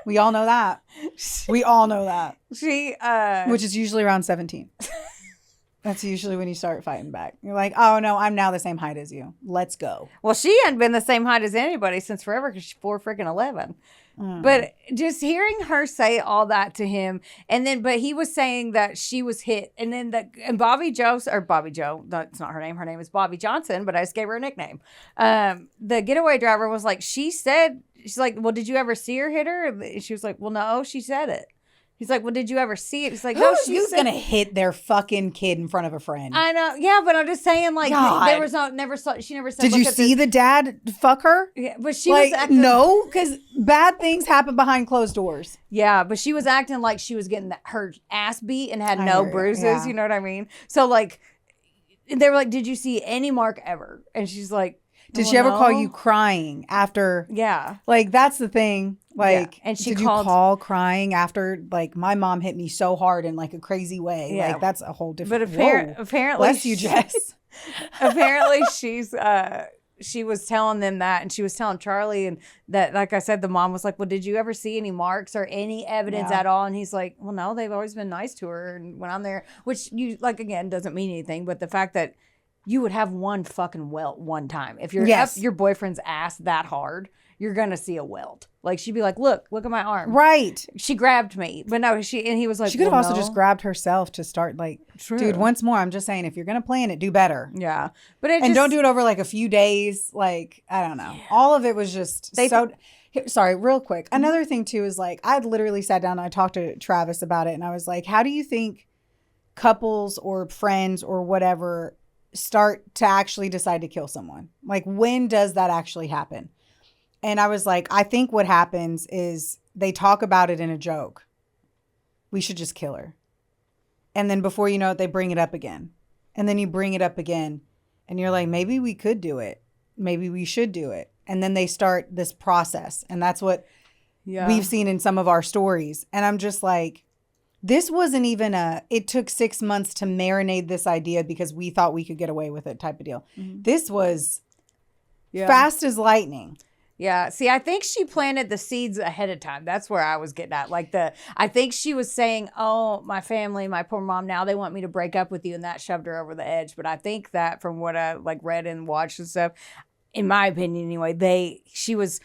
We all know that. We all know that. Which is usually around 17. That's usually when you start fighting back. You're like, oh, no, I'm now the same height as you. Let's go.
Well, she hadn't been the same height as anybody since forever because she's 4'11". But just hearing her say all that to him, but he was saying that she was hit. And then Bobby Jo, that's not her name. Her name is Bobby Johnson, but I just gave her a nickname. The getaway driver was like, she's like, well, did you ever see her hit her? And she was like, well, no, she said it. He's like, well, did you ever see it? He's like, no,
who's going to hit their fucking kid in front of a friend?
I know. Yeah, but I'm just saying, like, she never said.
Did you see the dad fuck her?
Yeah, but she was acting.
No, because bad things happen behind closed doors.
Yeah, but she was acting like she was getting her ass beat and had no bruises. Yeah. You know what I mean? So, like, they were like, did you see any mark ever? And she's like,
did she ever call you crying after?
Yeah.
Like, that's the thing. Like,
and
did you call crying after, like, my mom hit me so hard in, like, a crazy way? Yeah. Like, that's a whole different...
But apparently...
Bless you, Jess.
Apparently, she was telling them that, and she was telling Charlie, and that, like I said, the mom was like, well, did you ever see any marks or any evidence at all? And he's like, well, no, they've always been nice to her. And when I'm there, which, you like, again, doesn't mean anything, but the fact that you would have one fucking welt one time. If you're up your boyfriend's ass that hard, you're going to see a welt. Like, she'd be like, look at my arm.
Right.
She grabbed me. But no, and he was like,
she could have also just grabbed herself to start, like, dude, once more, I'm just saying, if you're going to plan it, do better.
Yeah.
And don't do it over, like, a few days. Like, I don't know. Yeah. All of it was just sorry, real quick. Another thing, too, is, like, I'd literally sat down and I talked to Travis about it. And I was like, how do you think couples or friends or whatever start to actually decide to kill someone? Like, when does that actually happen? And I was like, I think what happens is they talk about it in a joke. We should just kill her. And then before you know it, they bring it up again. And then you bring it up again. And you're like, maybe we could do it. Maybe we should do it. And then they start this process. And that's what we've seen in some of our stories. And I'm just like, this wasn't even it took 6 months to marinate this idea because we thought we could get away with it type of deal. Mm-hmm. This was fast as lightning.
Yeah. See, I think she planted the seeds ahead of time. That's where I was getting at. Like, I think she was saying, oh, my family, my poor mom, now they want me to break up with you. And that shoved her over the edge. But I think that from what I like read and watched and stuff, in my opinion anyway, she was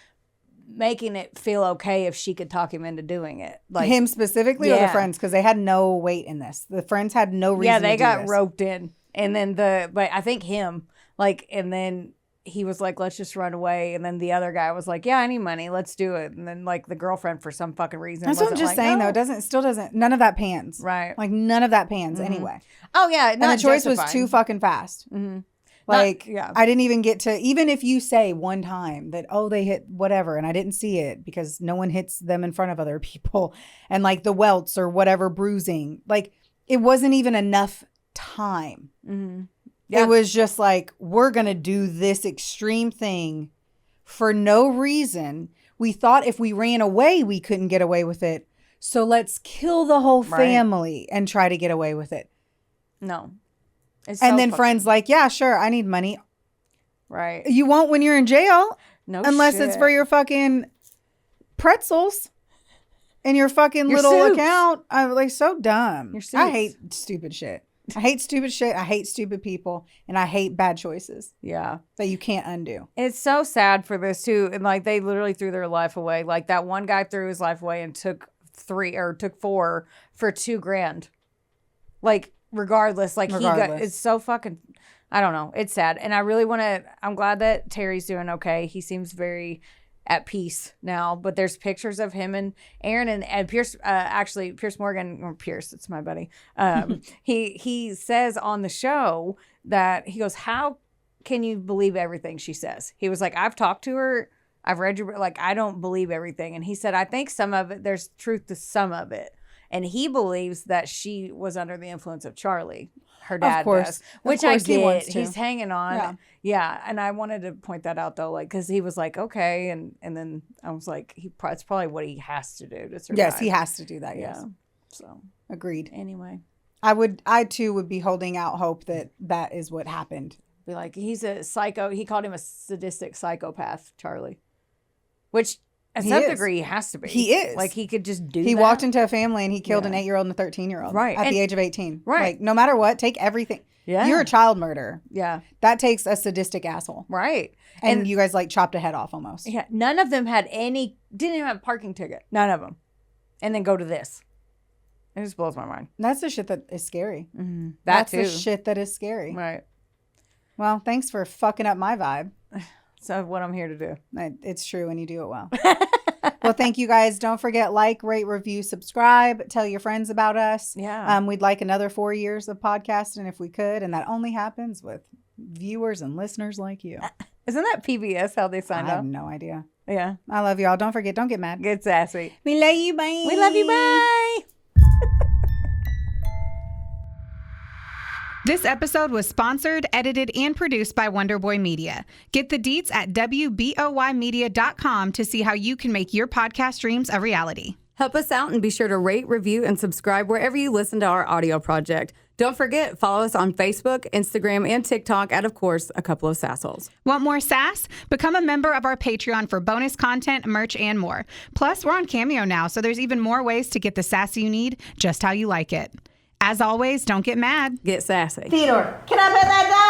making it feel okay if she could talk him into doing it. Like
him specifically or the friends? Because they had no weight in this. The friends had no reason to do this.
Yeah, they got roped in. And then but I think him, like, and then he was like, let's just run away. And then the other guy was like, yeah, I need money. Let's do it. And then, like, the girlfriend, for some fucking reason,
that's what I'm just saying, though. It still doesn't, none of that pans.
Right.
Like, none of that pans anyway.
Oh, yeah.
And the choice was too fucking fast.
Mm-hmm.
Like, I didn't even get to, even if you say one time that, oh, they hit whatever, and I didn't see it because no one hits them in front of other people. And, like, the welts or whatever bruising, like, it wasn't even enough time.
Mm-hmm.
Yeah. It was just like, we're going to do this extreme thing for no reason. We thought if we ran away, we couldn't get away with it. So let's kill the whole family and try to get away with it.
No.
And then friends like, yeah, sure, I need money.
Right.
You won't when you're in jail.
No
unless
shit.
It's for your fucking pretzels and your fucking little
soups.
Account. I'm like, so dumb.
I
hate stupid shit. I hate stupid shit. I hate stupid people. And I hate bad choices.
Yeah.
That you can't undo.
It's so sad for this too. And like, they literally threw their life away. Like, that one guy threw his life away and took 4 for $2,000. Like, regardless, like, it's so fucking, I don't know. It's sad. And I really I'm glad that Terry's doing okay. He seems very at peace now, but there's pictures of him and Aaron and Pierce, Pierce Morgan, or Pierce, it's my buddy. He says on the show that he goes, how can you believe everything she says? He was like, I've talked to her. I've read your, like, I don't believe everything. And he said, I think some of it, there's truth to some of it. And he believes that she was under the influence of Charlie. Her dad
Of course.
does. Which I
He
get.
wants to.
He's hanging on.
Yeah.
Yeah. And I wanted to point that out, though, like, because he was like, okay. And then I was like, it's probably what he has to do to survive.
Yes, he has to do that, yes.
Yeah. So,
agreed.
anyway.
I too would be holding out hope that is what happened.
Be like, he's a psycho. He called him a sadistic psychopath, Charlie. Which, at some degree, he has to be.
He is.
Like, he could just do that.
He walked into a family and he killed an 8-year-old and a 13-year-old.
Right.
At the age of 18.
Right.
Like, no matter what, take everything.
Yeah.
You're a child murderer.
Yeah.
That takes a sadistic asshole.
Right.
And you guys, like, chopped a head off almost.
Yeah. None of them didn't even have a parking ticket. None of them. And then go to this. It just blows my mind.
That's the shit that is scary.
Mm-hmm.
That's the shit that is scary.
Right.
Well, thanks for fucking up my vibe.
So what I'm here to do.
It's true, and you do it well. Well, thank you guys. Don't forget, like, rate, review, subscribe. Tell your friends about us.
Yeah.
We'd like another 4 years of podcasting if we could, and that only happens with viewers and listeners like you.
Isn't that PBS how they signed
I
up?
have no idea.
Yeah.
I love y'all. Don't forget, don't get mad.
Get sassy.
We love you. Bye.
We love you. Bye.
This episode was sponsored, edited, and produced by Wonderboy Media. Get the deets at WBOYmedia.com to see how you can make your podcast dreams a reality.
Help us out and be sure to rate, review, and subscribe wherever you listen to our audio project. Don't forget, follow us on Facebook, Instagram, and TikTok at, of course, A Couple of Sassholes.
Want more sass? Become a member of our Patreon for bonus content, merch, and more. Plus, we're on Cameo now, so there's even more ways to get the sass you need just how you like it. As always, don't get mad.
Get sassy.
Theodore, can I pet that dog?